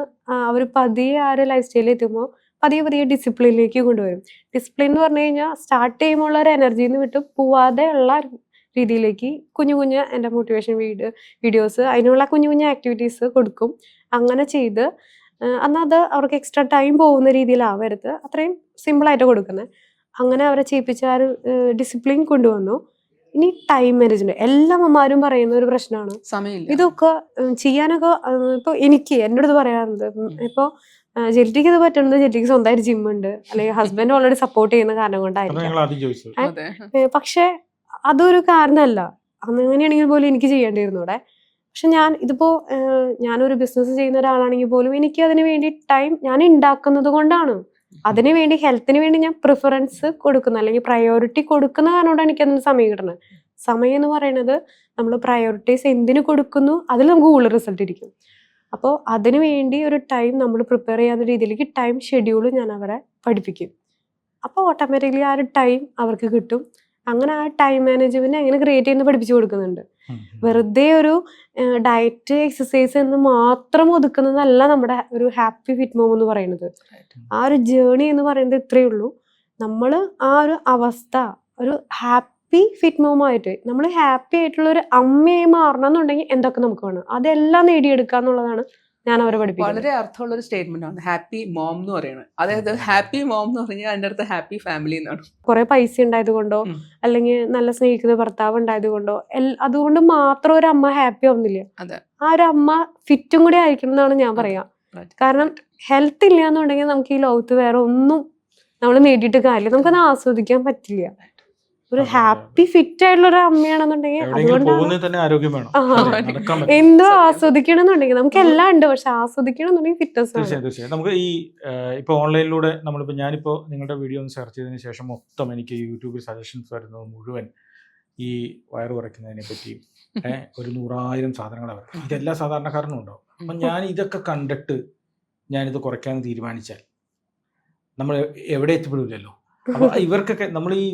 അവർ പതിയെ ആ ഒരു ലൈഫ് സ്റ്റൈലിൽ എത്തുമ്പോൾ പതിയെ ഡിസിപ്ലിനിലേക്ക് കൊണ്ടുവരും. ഡിസിപ്ലിൻ എന്ന് പറഞ്ഞു കഴിഞ്ഞാൽ സ്റ്റാർട്ട് ചെയ്യുമ്പോൾ ഉള്ള ഒരു എനർജിയിൽ നിന്ന് വിട്ട് പോവാതെ ഉള്ള രീതിയിലേക്ക് കുഞ്ഞു എൻ്റെ മോട്ടിവേഷൻ വീഡിയോസ് അതിനുള്ള കുഞ്ഞു ആക്ടിവിറ്റീസ് കൊടുക്കും. അങ്ങനെ ചെയ്ത് എന്നാൽ അത് അവർക്ക് എക്സ്ട്രാ ടൈം പോകുന്ന രീതിയിലാവരുത്, അത്രയും സിമ്പിളായിട്ട് കൊടുക്കുന്നത്. അങ്ങനെ അവരെ ചെയ്യിപ്പിച്ച ആ ഒരു ഡിസിപ്ലിൻ കൊണ്ടുവന്നു. ഇനി ടൈം മാനേജ്മെന്റ് എല്ലാ അമ്മമാരും പറയുന്ന ഒരു പ്രശ്നമാണ്. സമയമില്ല. ഇതൊക്കെ ചെയ്യാനൊക്കെ ഇപ്പൊ എനിക്ക് എന്നോട് ഇത് പറയാറുണ്ട്. ഇപ്പൊ ജെറ്റിക്ക് ഇത് പറ്റുന്നത് ജെറ്റിക്ക് സ്വന്തമായിട്ട് ജിമ്മുണ്ട്, അല്ലെങ്കിൽ ഹസ്ബൻഡ് ഓൾറെഡി സപ്പോർട്ട് ചെയ്യുന്ന കാരണം കൊണ്ടായിരിക്കും. പക്ഷെ അതൊരു കാരണമല്ല. അങ്ങനെയാണെങ്കിൽ പോലും എനിക്ക് ചെയ്യേണ്ടിയിരുന്നു ഇവിടെ. പക്ഷെ ഞാനൊരു ബിസിനസ് ചെയ്യുന്ന ഒരാളാണെങ്കിൽ പോലും എനിക്ക് അതിന് വേണ്ടി ടൈം ഞാൻ ഉണ്ടാക്കുന്നത് കൊണ്ടാണ്. അതിന് വേണ്ടി ഹെൽത്തിന് വേണ്ടി ഞാൻ പ്രിഫറൻസ് കൊടുക്കുന്ന അല്ലെങ്കിൽ പ്രയോറിറ്റി കൊടുക്കുന്ന കാരണം കൊണ്ടാണ് എനിക്ക് അതിന് സമയം കിട്ടുന്നത്. സമയം എന്ന് പറയുന്നത് നമ്മൾ പ്രയോറിറ്റൈസ് എന്തിനു കൊടുക്കുന്നു അതിൽ നമുക്ക് കൂടുതൽ റിസൾട്ട് ഇരിക്കും. അപ്പോൾ അതിന് വേണ്ടി ഒരു ടൈം നമ്മൾ പ്രിപ്പയർ ചെയ്യാവുന്ന രീതിയിലേക്ക് ടൈം ഷെഡ്യൂൾ ഞാൻ അവരെ പഠിപ്പിക്കും. അപ്പോൾ ഓട്ടോമാറ്റിക്കലി ആ ഒരു ടൈം അവർക്ക് കിട്ടും. അങ്ങനെ ആ ടൈം മാനേജ്മെന്റ് എങ്ങനെ ക്രിയേറ്റ് ചെയ്യുന്നത് പഠിപ്പിച്ചു കൊടുക്കുന്നുണ്ട്. വെറുതെ ഒരു ഡയറ്റ് എക്സസൈസ് എന്ന് മാത്രം ഒതുക്കുന്നതല്ല നമ്മുടെ ഒരു ഹാപ്പി ഫിറ്റ് മോം എന്ന് പറയുന്നത്. ആ ഒരു ജേണി എന്ന് പറയുന്നത് ഇത്രയേ ഉള്ളൂ. നമ്മൾ ആ ഒരു അവസ്ഥ ഒരു ഹാപ്പി ഫിറ്റ് മോം ആയിട്ട് നമ്മൾ ഹാപ്പി ആയിട്ടുള്ള ഒരു അമ്മയായി മാറണം എന്നുണ്ടെങ്കിൽ എന്തൊക്കെ നമുക്ക് വേണം അതെല്ലാം നേടിയെടുക്കുക എന്നുള്ളതാണ് ഞാൻ അവരെ പഠിപ്പിക്കുന്നത്. വളരെ അർത്ഥമുള്ള ഒരു സ്റ്റേറ്റ്മെന്റ് ആണ് ഹാപ്പി മോം എന്ന് പറയുന്നത്. അതായത് ഹാപ്പി മോം എന്ന് പറഞ്ഞാൽ അതിന്റെ അടുത്ത് ഹാപ്പി ഫാമിലി എന്നാണ്. കുറെ പൈസ ഉണ്ടായത് കൊണ്ടോ അല്ലെങ്കിൽ നല്ല സ്നേഹിക്കുന്ന ഭർത്താവ് ഉണ്ടായത് കൊണ്ടോ അതുകൊണ്ട് മാത്രം ഒരു അമ്മ ഹാപ്പി ആവുന്നില്ല. ആ ഒരു അമ്മ ഫിറ്റും കൂടി ആയിരിക്കണം എന്നാണ് ഞാൻ പറയാം. കാരണം ഹെൽത്ത് ഇല്ല എന്നുണ്ടെങ്കിൽ നമുക്ക് ഈ ലോകത്ത് വേറെ ഒന്നും നമ്മൾ നേടിയിട്ട് കാര്യമില്ല, നമുക്കത് ആസ്വദിക്കാൻ പറ്റില്ല. ഒരു ഹാപ്പി ഫിറ്റ് ആയിട്ടുള്ള ഒരു അമ്മയാണെന്നുണ്ടെങ്കിൽ എന്തോ ആസ്വദിക്കണമെന്നുണ്ടെങ്കിൽ നമുക്ക് എല്ലാം ഉണ്ട്, പക്ഷെ ആസ്വദിക്കണമെന്നുണ്ടെങ്കിൽ ഫിറ്റ്നസ്. തീർച്ചയായും നമുക്ക് ഈ ഇപ്പൊ ഓൺലൈനിലൂടെ നമ്മളിപ്പോ ഞാനിപ്പോ നിങ്ങളുടെ വീഡിയോ ഒന്ന് സെർച്ച് ചെയ്തതിന് ശേഷം മൊത്തം എനിക്ക് യൂട്യൂബിൽ സജഷൻസ് വരുന്നത് മുഴുവൻ ഈ വയറ് കുറയ്ക്കുന്നതിനെ പറ്റിയും ഒരു 100,000 സാധനങ്ങൾ അവർ ഇതെല്ലാ സാധാരണക്കാരനും ഉണ്ടാവും. അപ്പം ഞാൻ ഇതൊക്കെ കണ്ടിട്ട് ഞാനിത് കുറയ്ക്കാൻ തീരുമാനിച്ചാൽ നമ്മൾ എവിടെ എത്തിപ്പെടില്ലല്ലോ. അപ്പോൾ ഇവർക്കൊക്കെ നമ്മൾ ഈ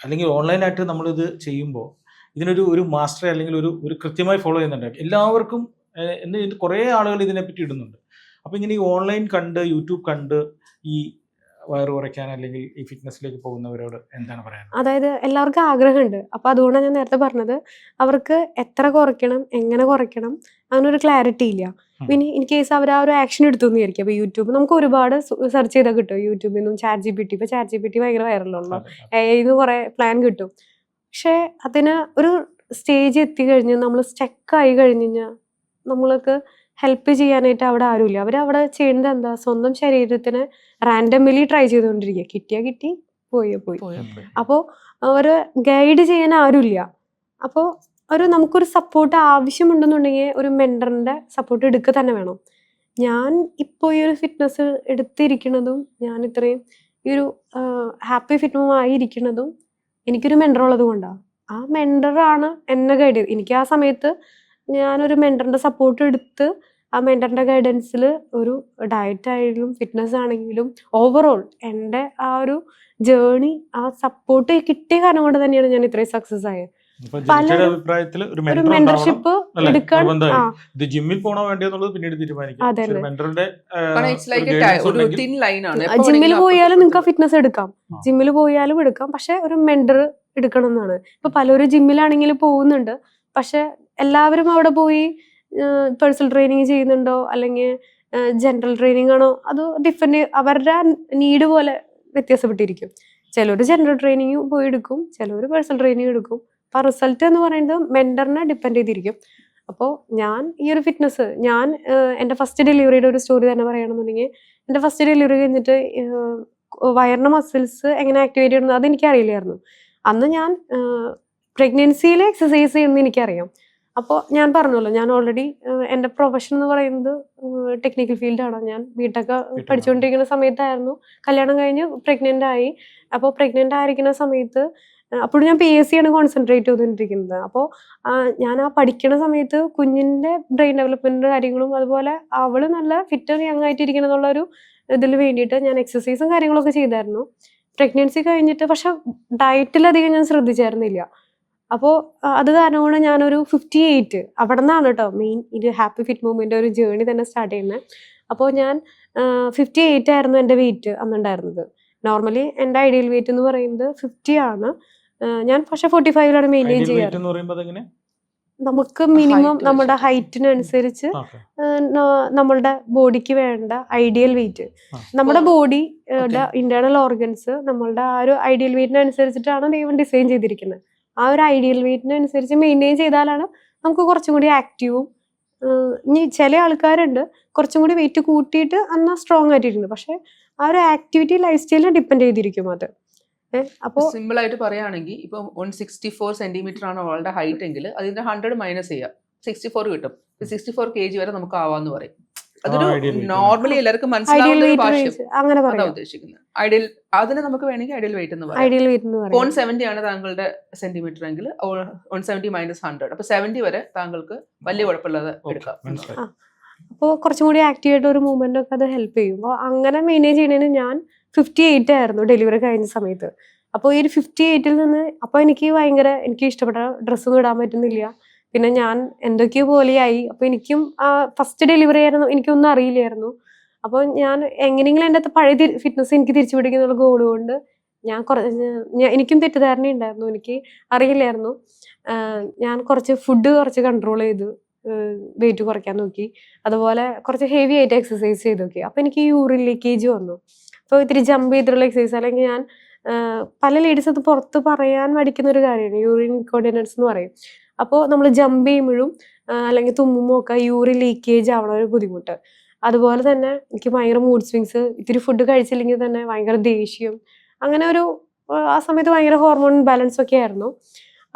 അല്ലെങ്കിൽ ഓൺലൈനായിട്ട് നമ്മളിത് ചെയ്യുമ്പോൾ ഇതിനൊരു മാസ്റ്റർ അല്ലെങ്കിൽ ഒരു കൃത്യമായി ഫോളോ ചെയ്യുന്നുണ്ട്. എല്ലാവർക്കും കുറേ ആളുകൾ ഇതിനെപ്പറ്റി ഇടുന്നുണ്ട്. അപ്പോൾ ഇങ്ങനെ ഈ ഓൺലൈൻ കണ്ട് യൂട്യൂബ് കണ്ട് ഈ വയറ് കുറയ്ക്കാൻ അല്ലെങ്കിൽ ഈ ഫിറ്റ്നസ്സിലേക്ക് പോകുന്നവരോട് എന്താണ് പറയാൻ? അതായത് എല്ലാവർക്കും ആഗ്രഹമുണ്ട്. അപ്പോൾ അതുകൊണ്ടാണ് ഞാൻ നേരത്തെ പറഞ്ഞത് അവർക്ക് എത്ര കുറയ്ക്കണം എങ്ങനെ കുറയ്ക്കണം അങ്ങനൊരു ക്ലാരിറ്റി ഇല്ല. പിന്നെ ഇൻ കേസ് അവർ ആ ഒരു ആക്ഷൻ എടുത്തു എന്ന് വിചാരിക്കും. അപ്പോൾ യൂട്യൂബ് നമുക്ക് ഒരുപാട് സെർച്ച് ചെയ്താൽ കിട്ടും. യൂട്യൂബിൽ നിന്നും ChatGPT, ഇപ്പോൾ ChatGPT ഭയങ്കര വൈറലാണല്ലോ, AI കുറേ പ്ലാൻ കിട്ടും. പക്ഷേ അതിന് ഒരു സ്റ്റേജ് എത്തിക്കഴിഞ്ഞ് നമ്മൾ സ്റ്റക്കായി കഴിഞ്ഞ് കഴിഞ്ഞാൽ നമ്മൾക്ക് ഹെൽപ്പ് ചെയ്യാനായിട്ട് അവിടെ ആരുമില്ല. അവരവിടെ ചെയ്യുന്നത് എന്താ, സ്വന്തം ശരീരത്തിന് റാൻഡംലി ട്രൈ ചെയ്തുകൊണ്ടിരിക്കുക. കിട്ടിയാൽ കിട്ടി, പോയി. അപ്പോൾ ഒരു ഗൈഡ് ചെയ്യാൻ ആരുമില്ല. അപ്പോൾ നമുക്കൊരു സപ്പോർട്ട് ആവശ്യമുണ്ടെന്നുണ്ടെങ്കിൽ ഒരു മെൻറ്ററിൻ്റെ സപ്പോർട്ട് എടുക്കുക തന്നെ വേണം. ഞാൻ ഇപ്പോൾ ഈ ഒരു ഫിറ്റ്നസ് എടുത്തിരിക്കുന്നതും ഞാൻ ഇത്രയും ഈ ഒരു ഹാപ്പി ഫിറ്റ്നസ് ആയിരിക്കുന്നതും എനിക്കൊരു മെൻറ്റർ ഉള്ളത് കൊണ്ടാണ്. ആ മെൻറ്ററാണ് എന്നെ ഗൈഡ് ചെയ്തത്. എനിക്ക് ആ സമയത്ത് ഞാനൊരു മെൻറ്ററിൻ്റെ സപ്പോർട്ട് എടുത്ത് ആ മെൻറ്ററിൻ്റെ ഗൈഡൻസിൽ ഒരു ഡയറ്റ് ആണെങ്കിലും ഫിറ്റ്നസ് ആണെങ്കിലും ഓവറോൾ എൻ്റെ ആ ഒരു ജേണി ആ സപ്പോർട്ട് കിട്ടിയ കാരണം കൊണ്ട് തന്നെയാണ് ഞാൻ ഇത്രയും സക്സസ് ആയത്. ഒരു മെന്റർഷിപ്പ് എടുക്കാൻ ജിമ്മിൽ പോണോ വേണ്ടിയെന്നുള്ളത് പിന്നീട് തീരുമാനിക്കും. ജിമ്മിൽ പോയാലും നിങ്ങൾക്ക് ഫിറ്റ്നസ് എടുക്കാം, ജിമ്മിൽ പോയാലും എടുക്കാം, പക്ഷെ ഒരു മെന്റർ എടുക്കണം എന്നാണ്. ഇപ്പൊ പലരും ജിമ്മിലാണെങ്കിൽ പോകുന്നുണ്ട്, പക്ഷെ എല്ലാവരും അവിടെ പോയി പേഴ്സണൽ ട്രെയിനിങ് ചെയ്യുന്നുണ്ടോ അല്ലെങ്കിൽ ജനറൽ ട്രെയിനിങ് ആണോ, അത് ഡിഫറെന്റ് അവരുടെ നീഡ് പോലെ വ്യത്യാസപ്പെട്ടിരിക്കും. ചിലർ ജനറൽ ട്രെയിനിങ് പോയി എടുക്കും, ചിലർ പേഴ്സണൽ ട്രെയിനിങ് എടുക്കും. അപ്പോൾ റിസൾട്ട് എന്ന് പറയുന്നത് മെൻറ്ററിനെ ഡിപ്പെൻഡ് ചെയ്തിരിക്കും. അപ്പോൾ ഞാൻ ഈ ഒരു ഫിറ്റ്നസ് എൻ്റെ ഫസ്റ്റ് ഡെലിവറിയുടെ ഒരു സ്റ്റോറി തന്നെ പറയുകയാണെന്നുണ്ടെങ്കിൽ, എൻ്റെ ഫസ്റ്റ് ഡെലിവറി കഴിഞ്ഞിട്ട് വയറിൻ്റെ മസിൽസ് എങ്ങനെ ആക്ടിവേറ്റ് ചെയ്യണമെന്ന് അതെനിക്കറിയില്ലായിരുന്നു. അന്ന് ഞാൻ പ്രഗ്നൻസിയിൽ എക്സസൈസ് ചെയ്യുന്നത് എനിക്കറിയാം. അപ്പോൾ ഞാൻ പറഞ്ഞല്ലോ, ഞാൻ ഓൾറെഡി എൻ്റെ പ്രൊഫഷൻ എന്ന് പറയുന്നത് ടെക്നിക്കൽ ഫീൽഡാണ്. ഞാൻ ബിടെക് പഠിച്ചുകൊണ്ടിരിക്കുന്ന സമയത്തായിരുന്നു കല്യാണം കഴിഞ്ഞ് പ്രഗ്നൻ്റ് ആയി. അപ്പോൾ പ്രഗ്നൻ്റ് ആയിരിക്കുന്ന സമയത്ത് അപ്പോഴും ഞാൻ PSC ആണ് കോൺസെൻട്രേറ്റ് ചെയ്തുകൊണ്ടിരിക്കുന്നത്. അപ്പോൾ ഞാൻ ആ പഠിക്കുന്ന സമയത്ത് കുഞ്ഞിൻ്റെ ബ്രെയിൻ ഡെവലപ്മെൻറ്റ് കാര്യങ്ങളും അതുപോലെ അവൾ നല്ല ഫിറ്റ് യങ് ആയിട്ടിരിക്കണം എന്നുള്ളൊരു ഇതിൽ വേണ്ടിയിട്ട് ഞാൻ എക്സസൈസും കാര്യങ്ങളൊക്കെ ചെയ്തായിരുന്നു. പ്രഗ്നൻസി കഴിഞ്ഞിട്ട് പക്ഷെ ഡയറ്റിലധികം ഞാൻ ശ്രദ്ധിച്ചായിരുന്നില്ല. അപ്പോൾ അത് കാരണം കൊണ്ട് ഞാനൊരു 58 അവിടെ നിന്നാണ് കേട്ടോ മെയിൻ ഇത് ഹാപ്പി ഫിറ്റ് മൂവ്മെൻ്റ് ഒരു ജേണി തന്നെ സ്റ്റാർട്ട് ചെയ്യുന്നത്. അപ്പോൾ ഞാൻ 58 ആയിരുന്നു എൻ്റെ വെയിറ്റ് അന്നുണ്ടായിരുന്നത്. നോർമലി എൻ്റെ ഐഡിയൽ വെയിറ്റ് എന്ന് പറയുന്നത് 50 ആണ്. ഞാൻ പക്ഷെ 45 മെയിൻറ്റെയിൻ ചെയ്യാറ്. നമുക്ക് മിനിമം നമ്മുടെ ഹൈറ്റിനനുസരിച്ച് നമ്മളുടെ ബോഡിക്ക് വേണ്ട ഐഡിയൽ വെയിറ്റ്, നമ്മുടെ ബോഡിയുടെ ഇന്റേണൽ ഓർഗൻസ് നമ്മളുടെ ആ ഒരു ഐഡിയൽ വെയിറ്റിനനുസരിച്ചിട്ടാണ് ദൈവം ഡിസൈൻ ചെയ്തിരിക്കുന്നത്. ആ ഒരു ഐഡിയൽ വെയിറ്റിനനുസരിച്ച് മെയിൻറ്റെയിൻ ചെയ്താലാണ് നമുക്ക് കുറച്ചും കൂടി ആക്റ്റീവും. ഇനി ചില ആൾക്കാരുണ്ട് കുറച്ചും കൂടി വെയിറ്റ് കൂട്ടിയിട്ട് എന്നാൽ സ്ട്രോങ് ആയിട്ടിരിക്കുന്നത്, പക്ഷെ ആ ഒരു ആക്ടിവിറ്റി ലൈഫ് സ്റ്റൈലിനെ ഡിപ്പെൻഡ് ചെയ്തിരിക്കും അത്. അപ്പോൾ സിമ്പിൾ ആയിട്ട് പറയുകയാണെങ്കിൽ ഇപ്പം 164 സെന്റിമീറ്റർ ആണ് അവളുടെ ഹൈറ്റ് എങ്കിൽ അതിന്റെ 100 മൈനസ് ചെയ്യുക 64 കിട്ടും. 64 kg വരെ നമുക്ക് ആവാന്ന് പറയും. അതൊരു ideal weight. നോർമലി എല്ലാവർക്കും ഐഡിയൽ മനസ്സിലാവുന്ന ഒരു വെയിറ്റ് ഭാഷ്യം റേഞ്ച് അങ്ങനെ അതാ പറയാം. ഉദ്ദേശിക്കുന്നത്. ഐഡിയൽ അതിനെ നമുക്ക് വേണമെങ്കിൽ ഐഡിയൽ വെയിറ്റ് എന്ന് പറയാം. ഐഡിയൽ വെയിറ്റ് എന്ന് പറയാം. 170 ആണ് താങ്കളുടെ സെന്റിമീറ്റർ എങ്കിൽ 170 മൈനസ് 100 അപ്പൊ 70 വരെ താങ്കൾക്ക് വലിയ കുഴപ്പമില്ലാതെ എടുക്കാം. മനസ്സിലായി. അപ്പോൾ കുറച്ചും കൂടി ആക്റ്റീവ് ആയിട്ട് ഒരു മൂവ്മെന്റ് ഒക്കെ അത് ഹെൽപ്പ് ചെയ്യും. അപ്പോൾ അങ്ങനെ മെയിൻറ്റെയിൻ ചെയ്യുന്നതിന് ഞാൻ 58 ആയിരുന്നു ഡെലിവറി കഴിഞ്ഞ സമയത്ത്. അപ്പോൾ ഈ ഒരു 58-ൽ നിന്ന് അപ്പോൾ എനിക്ക് ഇഷ്ടപ്പെട്ട ഡ്രസ്സൊന്നും ഇടാൻ പറ്റുന്നില്ല. പിന്നെ ഞാൻ എന്തൊക്കെയോ പോലെയായി. അപ്പോൾ എനിക്കും ഫസ്റ്റ് ഡെലിവറി ആയിരുന്നു, എനിക്കൊന്നും അറിയില്ലായിരുന്നു. അപ്പോൾ ഞാൻ എങ്ങനെയെങ്കിലും എൻ്റെ പഴയ ഫിറ്റ്നസ് എനിക്ക് തിരിച്ചു പിടിക്കുന്നുള്ള ഗോൾ കൊണ്ട് എനിക്കും തെറ്റിദ്ധാരണ ഉണ്ടായിരുന്നു, എനിക്ക് അറിയില്ലായിരുന്നു. ഞാൻ ഫുഡ് കുറച്ച് കൺട്രോൾ ചെയ്തു, വെയിറ്റ് കുറയ്ക്കാൻ നോക്കി. അതുപോലെ കുറച്ച് ഹെവി ആയിട്ട് എക്സസൈസ് ചെയ്ത് നോക്കി. അപ്പോൾ എനിക്ക് യൂറിൻ ലീക്കേജ് വന്നു. അപ്പോൾ ഇത്തിരി ജമ്പ് ചെയ്തിട്ടുള്ള എക്സസൈസ്, അല്ലെങ്കിൽ ഞാൻ പല ലേഡീസ് അത് പുറത്ത് പറയാൻ മടിക്കുന്ന ഒരു കാര്യമാണ് യൂറിൻ ഇൻകോണ്ടിനൻസ് എന്ന് പറയും. അപ്പോൾ നമ്മൾ ജമ്പ് ചെയ്യുമ്പോഴും അല്ലെങ്കിൽ തുമ്മുമ്പോൾ ഒക്കെ യൂറിൻ ലീക്കേജ് ആവണ ഒരു ബുദ്ധിമുട്ട്. അതുപോലെ തന്നെ എനിക്ക് ഭയങ്കര മൂഡ് സ്വിങ്സ്, ഇത്തിരി ഫുഡ് കഴിച്ചില്ലെങ്കിൽ തന്നെ ഭയങ്കര ദേഷ്യം, അങ്ങനെ ആ സമയത്ത് ഭയങ്കര ഹോർമോൺ ബാലൻസ് ഒക്കെ ആയിരുന്നു.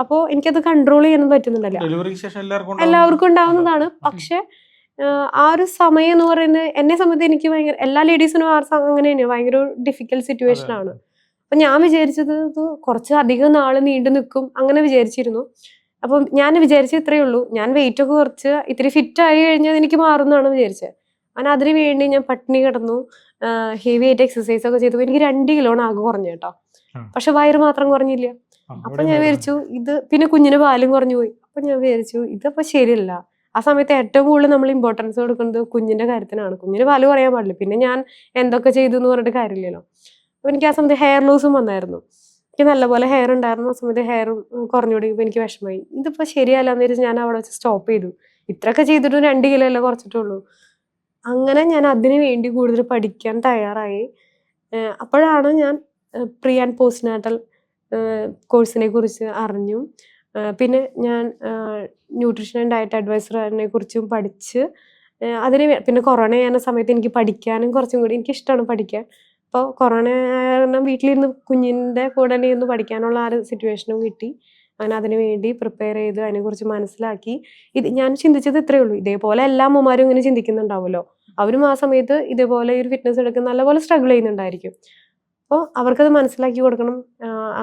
അപ്പോൾ എനിക്കത് കൺട്രോൾ ചെയ്യാനും പറ്റുന്നുണ്ടല്ലോ. ഡെലിവറിക്ക് ശേഷം എല്ലാവർക്കും ഉണ്ടാവുന്നതാണ്. പക്ഷെ ആ ഒരു സമയം എന്ന് പറയുന്നത് എന്നെ സംബന്ധിച്ച് എനിക്ക് ഭയങ്കര, എല്ലാ ലേഡീസിനും അങ്ങനെ തന്നെയാണ്, ഭയങ്കര ഡിഫിക്കൽട്ട് സിറ്റുവേഷൻ ആണ്. അപ്പൊ ഞാൻ വിചാരിച്ചത് ഇത് കുറച്ച് അധികം നാള് നീണ്ടു നിൽക്കും അങ്ങനെ വിചാരിച്ചിരുന്നു. അപ്പം ഞാൻ വിചാരിച്ചത് ഇത്രയേ ഉള്ളൂ, ഞാൻ വെയിറ്റ് ഒക്കെ കുറച്ച് ഇത്തിരി ഫിറ്റ് ആയി കഴിഞ്ഞാൽ എനിക്ക് മാറുമെന്നാണ് വിചാരിച്ചത്. അങ്ങനെ അതിന് വേണ്ടി ഞാൻ പട്ടിണി കിടന്നു, ഹെവി ആയിട്ട് എക്സസൈസ് ഒക്കെ ചെയ്തപ്പോൾ എനിക്ക് 2 കിലോണ് ആകെ കുറഞ്ഞു കേട്ടോ. പക്ഷെ വയറ് മാത്രം കുറഞ്ഞില്ല. അപ്പൊ ഞാൻ വിചാരിച്ചു ഇത്, പിന്നെ കുഞ്ഞിന് പാലും കുറഞ്ഞു പോയി. അപ്പൊ ഞാൻ വിചാരിച്ചു ഇതപ്പോ ശരിയല്ല. ആ സമയത്ത് ഏറ്റവും കൂടുതൽ നമ്മൾ ഇമ്പോർട്ടൻസ് കൊടുക്കുന്നത് കുഞ്ഞിന്റെ കാര്യത്തിനാണ്. കുഞ്ഞിന് പാല് കുറയാൻ പാടില്ല. പിന്നെ ഞാൻ എന്തൊക്കെ ചെയ്തു എന്ന് പറഞ്ഞിട്ട് കാര്യമില്ലല്ലോ. അപ്പൊ എനിക്ക് ആ സമയത്ത് ഹെയർ ലോസും വന്നായിരുന്നു. എനിക്ക് നല്ലപോലെ ഹെയർ ഉണ്ടായിരുന്നു. ആ സമയത്ത് ഹെയറും കുറഞ്ഞു തുടങ്ങിയപ്പോൾ എനിക്ക് വിഷമമായി. ഇതിപ്പോ ശരിയല്ലാന്ന് വെച്ചാൽ ഞാൻ അവിടെ വെച്ച് സ്റ്റോപ്പ് ചെയ്തു. ഇത്രയൊക്കെ ചെയ്തിട്ട് 2 കിലോ അല്ലേ കുറച്ചിട്ടുള്ളൂ. അങ്ങനെ ഞാൻ അതിനു വേണ്ടി കൂടുതൽ പഠിക്കാൻ തയ്യാറായി. അപ്പോഴാണ് ഞാൻ പ്രീ ആൻഡ് പോസ്റ്റ് നാറ്റൽ കോഴ്സിനെ കുറിച്ച് അറിഞ്ഞു. പിന്നെ ഞാൻ ന്യൂട്രീഷൻ ആൻഡ് ഡയറ്റ് അഡ്വൈസറിനെ കുറിച്ചും പഠിച്ച് പിന്നെ കൊറോണ ആയ സമയത്ത് എനിക്ക് പഠിക്കാനും കുറച്ചും കൂടി എനിക്കിഷ്ടമാണ് പഠിക്കാൻ. അപ്പോൾ കൊറോണ കാരണം വീട്ടിലിരുന്ന് കുഞ്ഞിൻ്റെ കൂടെ തന്നെ ഇരുന്ന് പഠിക്കാനുള്ള ആ ഒരു സിറ്റുവേഷനും കിട്ടി. അങ്ങനെ അതിനു വേണ്ടി പ്രിപ്പയർ ചെയ്ത് അതിനെക്കുറിച്ച് മനസ്സിലാക്കി. ഞാൻ ചിന്തിച്ചത് ഇത്രയേ ഉള്ളൂ, ഇതേപോലെ എല്ലാ അമ്മമാരും ഇങ്ങനെ ചിന്തിക്കുന്നുണ്ടാവുമല്ലോ, അവരും ആ സമയത്ത് ഇതേപോലെ ഒരു ഫിറ്റ്നസ് എടുക്കുന്ന നല്ലപോലെ സ്ട്രഗിൾ ചെയ്യുന്നുണ്ടായിരിക്കും. അപ്പോൾ അവർക്കത് മനസ്സിലാക്കി കൊടുക്കണം.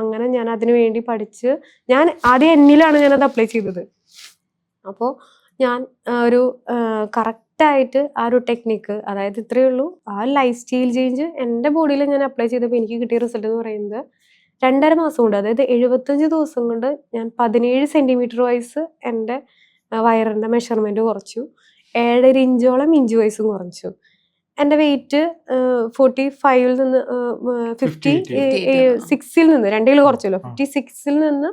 അങ്ങനെ ഞാൻ അതിനു വേണ്ടി പഠിച്ച് ഞാൻ ആദ്യം എന്നിലാണ് ഞാനത് അപ്ലൈ ചെയ്തത്. അപ്പോൾ ഞാൻ ഒരു കറക്റ്റായിട്ട് ആ ഒരു ടെക്നിക്ക്, അതായത് ഇത്രയേ ഉള്ളൂ, ആ ലൈഫ് സ്റ്റൈൽ ചേഞ്ച് എൻ്റെ ബോഡിയിൽ ഞാൻ അപ്ലൈ ചെയ്തപ്പോൾ എനിക്ക് കിട്ടിയ റിസൾട്ട് എന്ന് പറയുന്നത് 2.5 മാസം കൊണ്ട്, അതായത് 75 ദിവസം കൊണ്ട് ഞാൻ 17 സെൻറ്റിമീറ്റർ വൈസ് എൻ്റെ വയറിൻ്റെ മെഷർമെൻറ്റ് കുറച്ചു. 7.5 ഇഞ്ചോളം ഇഞ്ച് വൈസും കുറച്ചു. എൻ്റെ വെയിറ്റ് 45-ൽ നിന്ന് 56-ൽ നിന്ന് 2 കിലോ കുറച്ചല്ലോ, 56-ൽ നിന്ന്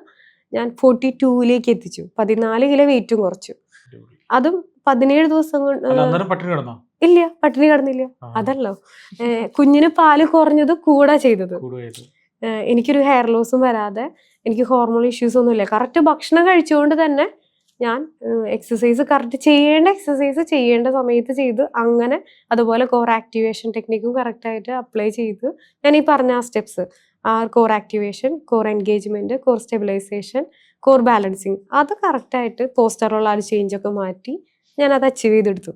ഞാൻ 42-ലേക്ക് എത്തിച്ചു. 14 കിലോ വെയിറ്റും കുറച്ചു. അതും 17 ദിവസം കൊണ്ട്. ഇല്ല, പട്ടിണി കിടന്നില്ല. അതല്ലോ, കുഞ്ഞിന് പാല് കുറഞ്ഞത് കൂടാ ചെയ്തത്. എനിക്കൊരു ഹെയർ ലോസും വരാതെ, എനിക്ക് ഹോർമോൺ ഇഷ്യൂസ് ഒന്നും ഇല്ല. കറക്റ്റ് ഭക്ഷണം കഴിച്ചുകൊണ്ട് തന്നെ ഞാൻ എക്സസൈസ് കറക്റ്റ് ചെയ്യേണ്ട സമയത്ത് ചെയ്ത്, അങ്ങനെ അതുപോലെ കോർ ആക്ടിവേഷൻ ടെക്നിക്കും കറക്റ്റായിട്ട് അപ്ലൈ ചെയ്ത് ഞാൻ ഈ പറഞ്ഞ ആ steps, core activation, core engagement, core stabilisation, core balancing, അത് കറക്റ്റായിട്ട് പോസ്റ്ററുള്ള ആ ചേഞ്ചൊക്കെ മാറ്റി ഞാൻ അത് അച്ചീവ് ചെയ്തെടുത്തു.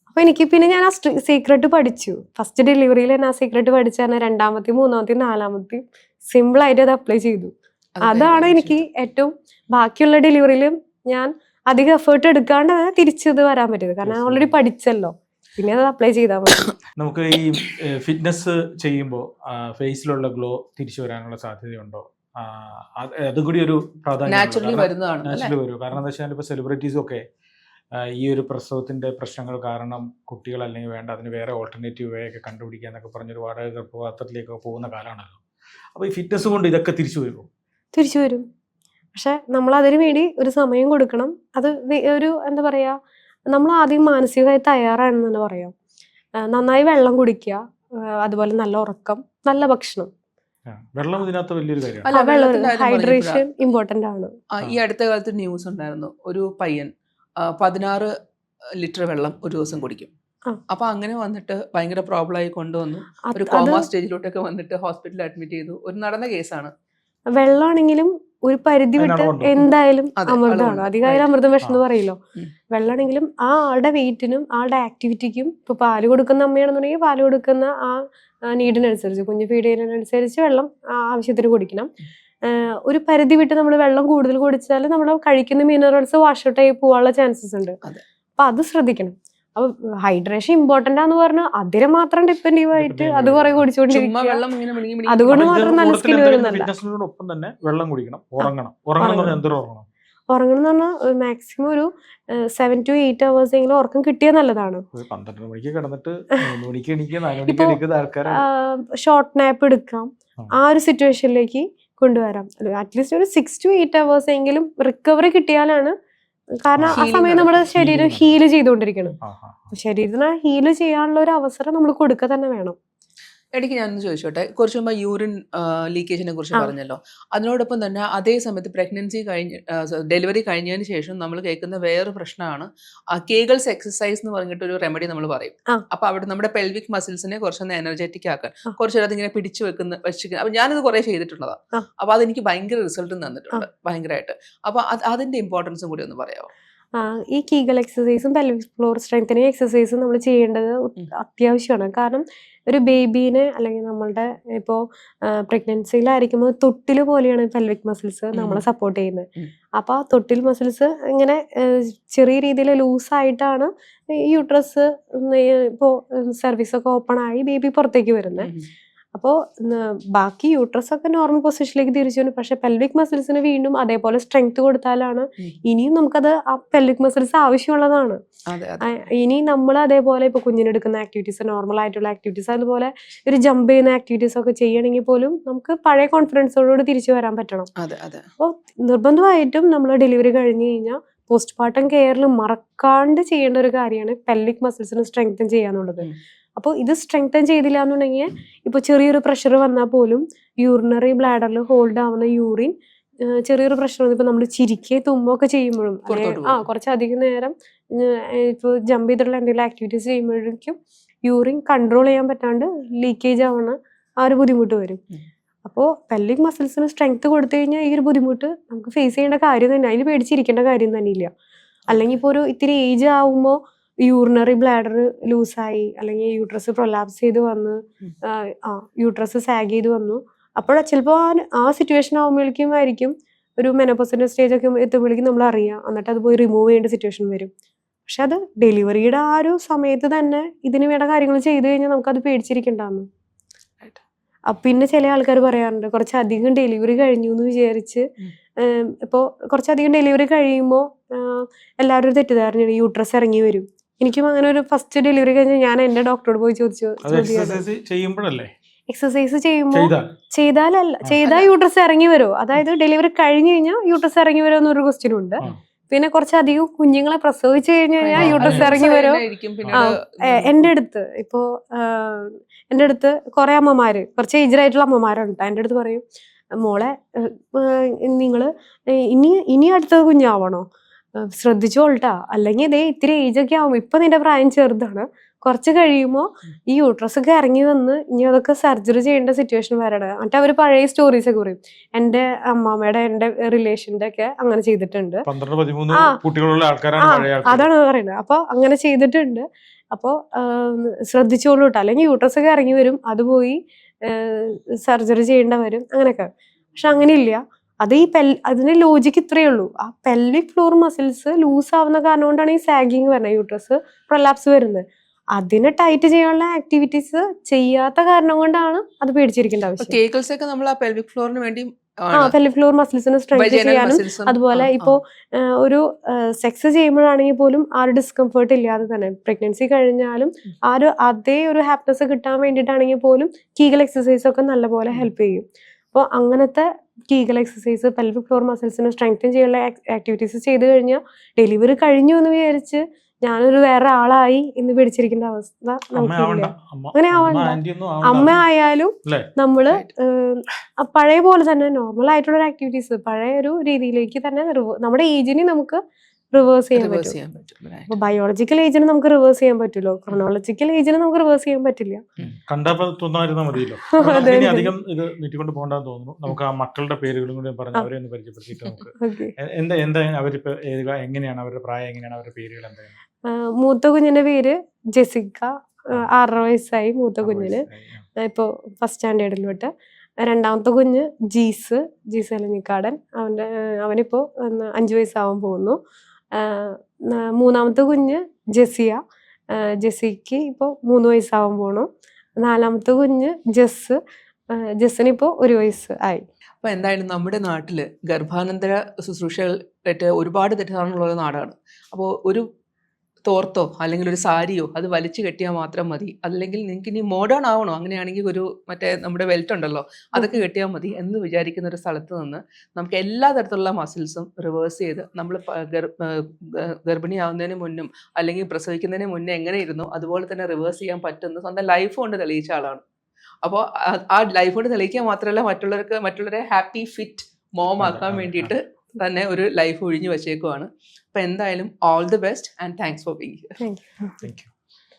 അപ്പോൾ എനിക്ക് പിന്നെ ഞാൻ ആ സീക്രട്ട് പഠിച്ചു. ഫസ്റ്റ് ഡെലിവറിയിൽ തന്നെ ആ സീക്രട്ട് പഠിച്ചു. തന്നെ 2ാമത്തെയും 3ാമത്തെയും 4ാമത്തെയും സിമ്പിളായിട്ട് അത് അപ്ലൈ ചെയ്തു. അതാണ് എനിക്ക് ഏറ്റവും, ബാക്കിയുള്ള ഡെലിവറിയിലും ഞാൻ അധികം എഫേർട്ട് എടുക്കാണ്ട് തിരിച്ചത് വരാൻ പറ്റിയത്. കാരണം ഞാൻ ഓൾറെഡി പഠിച്ചല്ലോ, പിന്നെ അത് അപ്ലൈ ചെയ്താൽ മതി. നമുക്ക് ഈ ഫിറ്റ്നസ് ചെയ്യുമ്പോൾ ഫേസിലുള്ള ഗ്ലോ തിരിച്ചു വരാനുള്ള സാധ്യതയുണ്ടോ? അതും കൂടി ഒരു പ്രാധാന്യം നാച്ചുറലി വരും. കാരണം എന്താ വെച്ചാൽ ഇപ്പോൾ സെലിബ്രിറ്റീസും ഒക്കെ ഈ ഒരു പ്രസവത്തിന്റെ പ്രശ്നങ്ങൾ കാരണം കുട്ടികൾ അല്ലെങ്കിൽ വേണ്ട, അതിന് വേറെ ഓൾട്ടർനേറ്റീവ് വേ ഒക്കെ കണ്ടുപിടിക്കുക എന്നൊക്കെ പറഞ്ഞൊരു വാടക ഗർഭപാത്രത്തിലേക്കൊക്കെ പോകുന്ന കാലമാണല്ലോ. അപ്പോൾ ഈ ഫിറ്റ്നസ് കൊണ്ട് ഇതൊക്കെ തിരിച്ചു വരുമോ? തിരിച്ചു വരും. പക്ഷെ നമ്മൾ അതിനു വേണ്ടി ഒരു സമയം കൊടുക്കണം. അത് ഒരു എന്താ പറയുക, നമ്മൾ ആദ്യം മാനസികമായി തയ്യാറാണെന്ന് തന്നെ പറയാം. നന്നായി വെള്ളം കുടിക്കുക, അതുപോലെ നല്ല ഉറക്കം, നല്ല ഭക്ഷണം, വെള്ളം ഇതിനകത്ത് വലിയൊരു കാര്യമാണ്. അല്ല, വെള്ളത്തിന്റെ കാര്യം ഹൈഡ്രേഷൻ ഇമ്പോർട്ടന്റ് ആണ്. ഈ അടുത്ത കാലത്ത് ന്യൂസ് ഉണ്ടായിരുന്നു, ഒരു പയ്യൻ 16 ലിറ്റർ വെള്ളം ഒരു ദിവസം കുടിക്കും. ആ. അപ്പൊ അങ്ങനെ വന്നിട്ട് ഭയങ്കര പ്രോബ്ലം ആയി കൊണ്ടുവന്നു, ഒരു അത് കോമ സ്റ്റേജിലോട്ടൊക്കെ വന്നിട്ട് ഹോസ്പിറ്റലിൽ അഡ്മിറ്റ് ചെയ്തു. ഒരു നടന്ന കേസാണ്. വെള്ളമാണെങ്കിലും ഒരു പരിധി വിട്ട് അതിനളവുണ്ടോ? എന്തായാലും അതെ, അമൃതമാണ്. അളവുണ്ട്. അധികമായാലും Right. അമൃതം വിഷം എന്ന് ആ. പറയില്ലോ. ഉം. വെള്ളമാണെങ്കിലും ആ ആളുടെ വെയിറ്റിനും ആളുടെ ആക്ടിവിറ്റിക്കും, ഇപ്പൊ പാല് കൊടുക്കുന്ന അമ്മയാണെന്നുണ്ടെങ്കിൽ പാല് കൊടുക്കുന്ന ആ നീഡിനനുസരിച്ച്, കുഞ്ഞ് ഫീഡ് ചെയ്യുന്നതിനനുസരിച്ച് വെള്ളം ആവശ്യത്തിന് കുടിക്കണം. ഒരു പരിധി വിട്ട് നമ്മൾ വെള്ളം കൂടുതൽ കുടിച്ചാൽ നമ്മൾ കഴിക്കുന്ന മിനറൽസ് വാഷ് ഔട്ട് ആയി പോകാനുള്ള ചാൻസസ് ഉണ്ട്. അതെ. അപ്പൊ അത് ശ്രദ്ധിക്കണം. അപ്പൊ ഹൈഡ്രേഷൻ ഇമ്പോർട്ടന്റ് ആന്ന് പറഞ്ഞാൽ അതിനെ മാത്രം ഡിപ്പെൻഡീവ് ആയിട്ട് അത് കുറെ ചുമ്മാ കുടിച്ചുകൊണ്ടിരിക്കുക. വെള്ളം ഇങ്ങനെ മിണിങ്ങി മിണിങ്ങി അതുകൊണ്ട് അപ്പൊ ഇത് മാത്രം നല്ല കൂട്ടത്തിൽ സ്കിൻ എന്തെങ്കിലും വരുന്നല്ല. ഫിറ്റ്നസിനോടൊപ്പം തന്നെ വെള്ളം കുടിക്കണം, ഉറങ്ങണം. ഉറങ്ങണം എന്ന് പറഞ്ഞാൽ എന്തൊരു ഉറങ്ങണം? ഉറങ്ങണം എന്ന് പറഞ്ഞാൽ മാക്സിമം ഒരു 7 to 8 hours എങ്കിലും ഉറക്കം കിട്ടിയാൽ നല്ലതാണ്. ഒരു 12 മണിക്ക് കിടന്നിട്ട് 3 മണിക്ക് എണീക്കുക, 4 മണിക്ക് ഇപ്പൊ എണീക്കുന്ന ആൾക്കാരാണ്. ഷോർട്ട് നാപ്പ് എടുക്കാം, ആ. ആ ഒരു സിറ്റുവേഷനിലേക്ക് കൊണ്ടുവരാം. അറ്റ്ലീസ്റ്റ് ഒരു 6 to 8 hours എങ്കിലും റിക്കവറി കിട്ടിയാലാണ്. കാരണം ആ Healing സമയം നമ്മുടെ നടക്കും. ശരീരം Healing ഹീല് ചെയ്തുകൊണ്ടിരിക്കണം. ആ, ആ, ആ. ശരീരത്തിന് ഹീല് ചെയ്യാനുള്ള ഒരു അവസരം നമ്മൾ കൊടുക്കുക തന്നെ വേണം. ഇടയ്ക്ക് ഞാനൊന്ന് ചോദിച്ചോട്ടെ, കുറച്ച് മുമ്പ് യൂറിൻ ലീക്കേജിനെ കുറിച്ച് ആ. പറഞ്ഞല്ലോ. അതിനോടൊപ്പം തന്നെ അതേ സമയത്ത് പ്രഗ്നൻസി ഡെലിവറി കഴിഞ്ഞതിന് ശേഷം നമ്മൾ കേൾക്കുന്ന വേറൊരു പ്രശ്നമാണ് കേഗൽസ് എക്സസൈസ് എന്ന് പറഞ്ഞിട്ട് ഒരു റെമഡി നമ്മൾ പറയും. ആ. അപ്പൊ അവിടെ നമ്മുടെ പെൽവിക് മസിൽസിനെ കുറച്ചൊന്ന് എനർജറ്റിക് ആക്കാൻ, ആ. കുറച്ചേരം അതിങ്ങനെ പിടിച്ചു വെച്ചിരിക്കുന്നത്. അപ്പൊ ഞാനിത് കുറെ ചെയ്തിട്ടുള്ളതാണ്. ആ. അപ്പൊ അതെനിക്ക് ഭയങ്കര റിസൾട്ട് തന്നിട്ടുണ്ട്, ഭയങ്കരമായിട്ട്. അപ്പൊ അതിന്റെ ഇമ്പോർട്ടൻസും കൂടി ഒന്ന് പറയാമോ? ഈ കീഗൽ എക്സസൈസും പെൽവിക് ഫ്ലോർ സ്ട്രെങ്തനിങ് എക്സസൈസും നമ്മൾ ചെയ്യേണ്ടത് അത്യാവശ്യമാണ്. കാരണം ഒരു ബേബീനെ അല്ലെങ്കിൽ നമ്മളുടെ ഇപ്പോൾ പ്രഗ്നൻസിയിലായിരിക്കുമ്പോൾ തൊട്ടിൽ പോലെയാണ് പെൽവിക് മസിൽസ് നമ്മളെ സപ്പോർട്ട് ചെയ്യുന്നത്. ഉം. അപ്പോൾ ആ തൊട്ടിൽ മസിൽസ് ഇങ്ങനെ ചെറിയ രീതിയിൽ ലൂസായിട്ടാണ് യൂട്രസ് ഇപ്പോൾ സർവീസൊക്കെ ഓപ്പൺ ആയി ബേബി പുറത്തേക്ക് വരുന്നത്. അപ്പോൾ ബാക്കി യൂട്രസ് ഒക്കെ നോർമൽ പൊസിഷനിലേക്ക് തിരിച്ചു വരും. പക്ഷെ പെൽവിക് മസിൽസിന് വീണ്ടും അതേപോലെ സ്ട്രെങ്ത് കൊടുത്താലാണ് ഇനിയും നമുക്കത് ആ പെൽവിക് മസിൽസ് ആവശ്യമുള്ളതാണ്. അതെ, അതെ. ഇനി നമ്മൾ അതേപോലെ ഇപ്പൊ കുഞ്ഞിനെടുക്കുന്ന ആക്ടിവിറ്റീസ്, നോർമൽ ആയിട്ടുള്ള ആക്ടിവിറ്റീസ്, അതുപോലെ ഒരു ജമ്പ് ചെയ്യുന്ന ആക്ടിവിറ്റീസ് ഒക്കെ ചെയ്യണമെങ്കിൽ പോലും നമുക്ക് പഴയ കോൺഫിഡൻസോടുകൂടി തിരിച്ചു വരാൻ പറ്റണം. അതെ, അതെ. അപ്പോൾ നിർബന്ധമായിട്ടും നമ്മൾ ഡെലിവറി കഴിഞ്ഞ് കഴിഞ്ഞാൽ പോസ്റ്റ്മോർട്ടം കെയറിൽ മറക്കാണ്ട് ചെയ്യേണ്ട ഒരു കാര്യമാണ് പെൽവിക് മസിൽസിന് സ്ട്രെങ്തൻ ചെയ്യാന്നുള്ളത്. അപ്പോൾ ഇത് സ്ട്രെങ്തൻ ചെയ്തില്ല എന്നുണ്ടെങ്കിൽ ഇപ്പോൾ ചെറിയൊരു പ്രഷർ വന്നാൽ പോലും യൂറിനറി ബ്ലാഡറിൽ ഹോൾഡ് ആവുന്ന യൂറിൻ ചെറിയൊരു പ്രശ്നം ഇപ്പോൾ നമ്മൾ ചിരിക്കുക തുമ്മൊക്കെ ചെയ്യുമ്പോഴും കുറച്ചധികം നേരം ഇപ്പോൾ ജമ്പ് ചെയ്തിട്ടുള്ള എന്തെങ്കിലും ആക്ടിവിറ്റീസ് ചെയ്യുമ്പോഴേക്കും യൂറിൻ കൺട്രോൾ ചെയ്യാൻ പറ്റാണ്ട് ലീക്കേജ് ആവുന്ന ആ ഒരു ബുദ്ധിമുട്ട് വരും. അപ്പോൾ പെൽവിക് മസിൽസിന് സ്ട്രെങ്ത് കൊടുത്തു കഴിഞ്ഞാൽ ഈ ഒരു ബുദ്ധിമുട്ട് നമുക്ക് ഫേസ് ചെയ്യേണ്ട കാര്യം തന്നെ, അതിൽ പേടിച്ചിരിക്കേണ്ട കാര്യം തന്നെ ഇല്ല. അല്ലെങ്കിൽ ഇപ്പോൾ ഒരു ഇത്തിരി ഏജ് ആവുമ്പോൾ യൂറിനറി ബ്ലാഡർ ലൂസായി അല്ലെങ്കിൽ യൂട്രസ് പ്രൊലാപ്സ് ചെയ്ത് വന്ന് യൂട്രസ് സാഗ് ചെയ്ത് വന്നു, അപ്പോൾ ചിലപ്പോൾ ആ സിറ്റുവേഷൻ ആകുമ്പോഴേക്കും ആയിരിക്കും ഒരു മെനോപോസിന്റെ സ്റ്റേജ് ഒക്കെ എത്തുമ്പോഴേക്കും നമ്മൾ അറിയാം, എന്നിട്ട് അത് പോയി റിമൂവ് ചെയ്യേണ്ട സിറ്റുവേഷൻ വരും. പക്ഷെ അത് ഡെലിവറിയുടെ ആ ഒരു സമയത്ത് തന്നെ ഇതിന് വേണ്ട കാര്യങ്ങൾ ചെയ്തു കഴിഞ്ഞാൽ നമുക്കത് പേടിച്ചിരിക്കണ്ടാന്ന്. പിന്നെ ചില ആൾക്കാർ പറയാറുണ്ട് കുറച്ചധികം ഡെലിവറി കഴിഞ്ഞു എന്ന് വിചാരിച്ച് ഇപ്പോൾ കുറച്ചധികം ഡെലിവറി കഴിയുമ്പോൾ എല്ലാവരും തെറ്റിദ്ധാരണയാണ് യൂട്രസ് ഇറങ്ങി വരും. എനിക്കും അങ്ങനെ ഒരു ഫസ്റ്റ് ഡെലിവറി കഴിഞ്ഞാൽ ഞാൻ എൻ്റെ ഡോക്ടറോട് പോയി എക്സസൈസ് ചെയ്യുമ്പോൾ ചെയ്താൽ യൂട്രസ് ഇറങ്ങി വരുമോ, അതായത് ഡെലിവറി കഴിഞ്ഞു കഴിഞ്ഞാൽ യൂട്രസ് ഇറങ്ങി വരുമോ എന്നൊരു ക്വസ്റ്റ്യൻ ഉണ്ട്. പിന്നെ കുറച്ചധികം കുഞ്ഞുങ്ങളെ പ്രസവിച്ചു കഴിഞ്ഞു കഴിഞ്ഞാൽ യൂട്രസ് ഇറങ്ങി വരുമോ. എൻ്റെ അടുത്ത് കുറെ അമ്മമാര്, കുറച്ച് ഏജ്ഡായിട്ടുള്ള അമ്മമാരുണ്ട്. എൻ്റെ അടുത്ത് പറയും, മോളെ നിങ്ങൾ ഇനി അടുത്തത് കുഞ്ഞാവണോ, ശ്രദ്ധിച്ചോൾട്ടാ, അല്ലെങ്കിൽ ഇതേ ഇത്തിരി ഏജൊക്കെ ആവും, ഇപ്പൊ നിന്റെ പ്രായം ചെറുതാണ്, കുറച്ച് കഴിയുമ്പോൾ ഈ യൂട്രസ് ഒക്കെ ഇറങ്ങി വന്ന് ഇനി അതൊക്കെ സർജറി ചെയ്യേണ്ട സിറ്റുവേഷൻ വരണം. എന്നിട്ട് അവർ പഴയ സ്റ്റോറീസ് ഒക്കെ പറയും. എൻ്റെ അമ്മാമ്മയുടെ എൻ്റെ റിലേഷൻ്റെ ഒക്കെ അങ്ങനെ ചെയ്തിട്ടുണ്ട്. അതാണ് പറയുന്നത്. അപ്പൊ അങ്ങനെ ചെയ്തിട്ടുണ്ട്. അപ്പോൾ ശ്രദ്ധിച്ചോളൂ കേട്ടോ, അല്ലെങ്കിൽ യൂട്രസ് ഒക്കെ ഇറങ്ങി വരും, അത് പോയി സർജറി ചെയ്യേണ്ട വരും, അങ്ങനെയൊക്കെ. പക്ഷെ അങ്ങനെയില്ല. അത് അതിന് ലോജിക്ക് ഇത്രയേ ഉള്ളൂ. ആ പെൽവിക് ഫ്ലോർ മസിൽസ് ലൂസ് ആവുന്ന കാരണം കൊണ്ടാണ് ഈ സാഗിങ് വരുന്നത്, യൂട്രസ് പ്രൊലാപ്സ് വരുന്നത്. അതിനെ ടൈറ്റ് ചെയ്യാനുള്ള ആക്ടിവിറ്റീസ് ചെയ്യാത്ത കാരണം കൊണ്ടാണ് അത് പേടിച്ചിരിക്കേണ്ട ആവശ്യം. കേക്കിൾസ് ഒക്കെ നമ്മൾ ആ പെൽവിക് ഫ്ലോറിന് വേണ്ടി പെൽവിക് ഫ്ലോർ മസിൽസിനെ സ്ട്രെങ്ത് ചെയ്യാനും, അതുപോലെ ഇപ്പോ ഒരു സെക്സ് ചെയ്യുമ്പോഴാണെങ്കിൽ പോലും ആ ഒരു ഡിസ്കംഫേർട്ട് ഇല്ലാതെ തന്നെ പ്രഗ്നൻസി കഴിഞ്ഞാലും അതേ ഒരു ഹാപ്പിനെസ് കിട്ടാൻ വേണ്ടിയിട്ടാണെങ്കിൽ പോലും കീഗൽ എക്സസൈസ് ഒക്കെ നല്ലപോലെ ഹെൽപ്പ് ചെയ്യും. അപ്പോൾ അങ്ങനത്തെ കീഗൽ എക്സസൈസ് പെൽവിക് ഫ്ലോർ മസിൽസിന് സ്ട്രെങ്തൻ ചെയ്യാനുള്ള ആക്ടിവിറ്റീസ് ചെയ്ത് കഴിഞ്ഞാൽ ഡെലിവറി കഴിഞ്ഞു എന്ന് വിചാരിച്ച് ഞാനൊരു വേറെ ആളായി എന്ന് പിടിച്ചിരിക്കേണ്ട അവസ്ഥ നമുക്കില്ല. അങ്ങനെ ആവണ്ട. അമ്മ ആയാലും നമ്മള് പഴയ പോലെ തന്നെ നോർമൽ ആയിട്ടുള്ള ഒരു ആക്ടിവിറ്റീസ് പഴയ ഒരു രീതിയിലേക്ക് തന്നെ നമ്മുടെ ഏജിനെ നമുക്ക് റിവേഴ്സ് ചെയ്യാൻ പറ്റും. അപ്പൊ ബയോളജിക്കൽ ഏജിന് നമുക്ക് റിവേഴ്സ് ചെയ്യാൻ പറ്റുമല്ലോ, ക്രോണോളജിക്കൽ ഏജിന് നമുക്ക് റിവേഴ്സ് ചെയ്യാൻ പറ്റില്ല. കണ്ടാൽ മതിയല്ലോ. അധികം ഇത് നീട്ടിക്കൊണ്ട് പോകണ്ടെന്ന് തോന്നുന്നു. നമുക്ക് ആ മക്കളുടെ പേരുകളും കൂടി പറഞ്ഞ് അവരെ ഒന്ന് പരിചയപ്പെടുത്തിയിട്ട് നമുക്ക് എന്താ അവരിപ്പോ എങ്ങനെയാണ് അവരുടെ പ്രായം, എങ്ങനെയാണ് അവരുടെ പേരുകൾ എന്താണ്? മൂത്ത കുഞ്ഞിന്റെ പേര് ജെസിക്ക, 6 വയസ്സായി മൂത്ത കുഞ്ഞിന്, ഇപ്പൊ ഫസ്റ്റ് സ്റ്റാൻഡേർഡിലോട്ട്. രണ്ടാമത്തെ കുഞ്ഞ് ജീസ് എലഞ്ഞിക്കാടൻ, അവനിപ്പോ 5 വയസ്സാവാൻ പോകുന്നു. മൂന്നാമത്തെ കുഞ്ഞ് ജെസിക്ക് ഇപ്പോൾ 3 വയസ്സാവാൻ പോണു. 4ാമത്തെ കുഞ്ഞ് ജസ്സിനിപ്പോ 1 വയസ്സ് ആയി. അപ്പോൾ എന്തായാലും നമ്മുടെ നാട്ടിൽ ഗർഭാനന്തര ശുശ്രൂഷകൾ ഒരുപാട് തെറ്റിദ്ധാരണകളുള്ള നാടാണ്. അപ്പോൾ ഒരു തോർത്തോ അല്ലെങ്കിൽ ഒരു സാരിയോ അത് വലിച്ചു കെട്ടിയാൽ മാത്രം മതി, അല്ലെങ്കിൽ നിങ്ങൾക്ക് ഇനി മോഡേൺ ആവണോ, അങ്ങനെയാണെങ്കിൽ ഒരു മറ്റേ നമ്മുടെ ബെൽറ്റ് ഉണ്ടല്ലോ അതൊക്കെ കെട്ടിയാൽ മതി എന്ന് വിചാരിക്കുന്ന ഒരു സ്ഥലത്ത് നിന്ന് നമുക്ക് എല്ലാ തരത്തിലുള്ള മസിൽസും റിവേഴ്സ് ചെയ്ത് നമ്മൾ ഗർഭിണിയാവുന്നതിന് മുന്നും അല്ലെങ്കിൽ പ്രസവിക്കുന്നതിന് മുന്നേ എങ്ങനെ ഇരുന്നു അതുപോലെ തന്നെ റിവേഴ്സ് ചെയ്യാൻ പറ്റുന്ന സ്വന്തം ലൈഫ് കൊണ്ട് തെളിയിച്ച ആളാണ്. അപ്പോൾ ആ ലൈഫ് കൊണ്ട് തെളിയിക്കാൻ മാത്രമല്ല മറ്റുള്ളവരെ ഹാപ്പി ഫിറ്റ് മോം ആക്കാൻ വേണ്ടിയിട്ട് തന്നെ ഒരു ലൈഫ് ഒഴിഞ്ഞു വെച്ചേക്കുവാണ്. അപ്പോൾ എന്തായാലും all the best and thanks for being here. Thank you.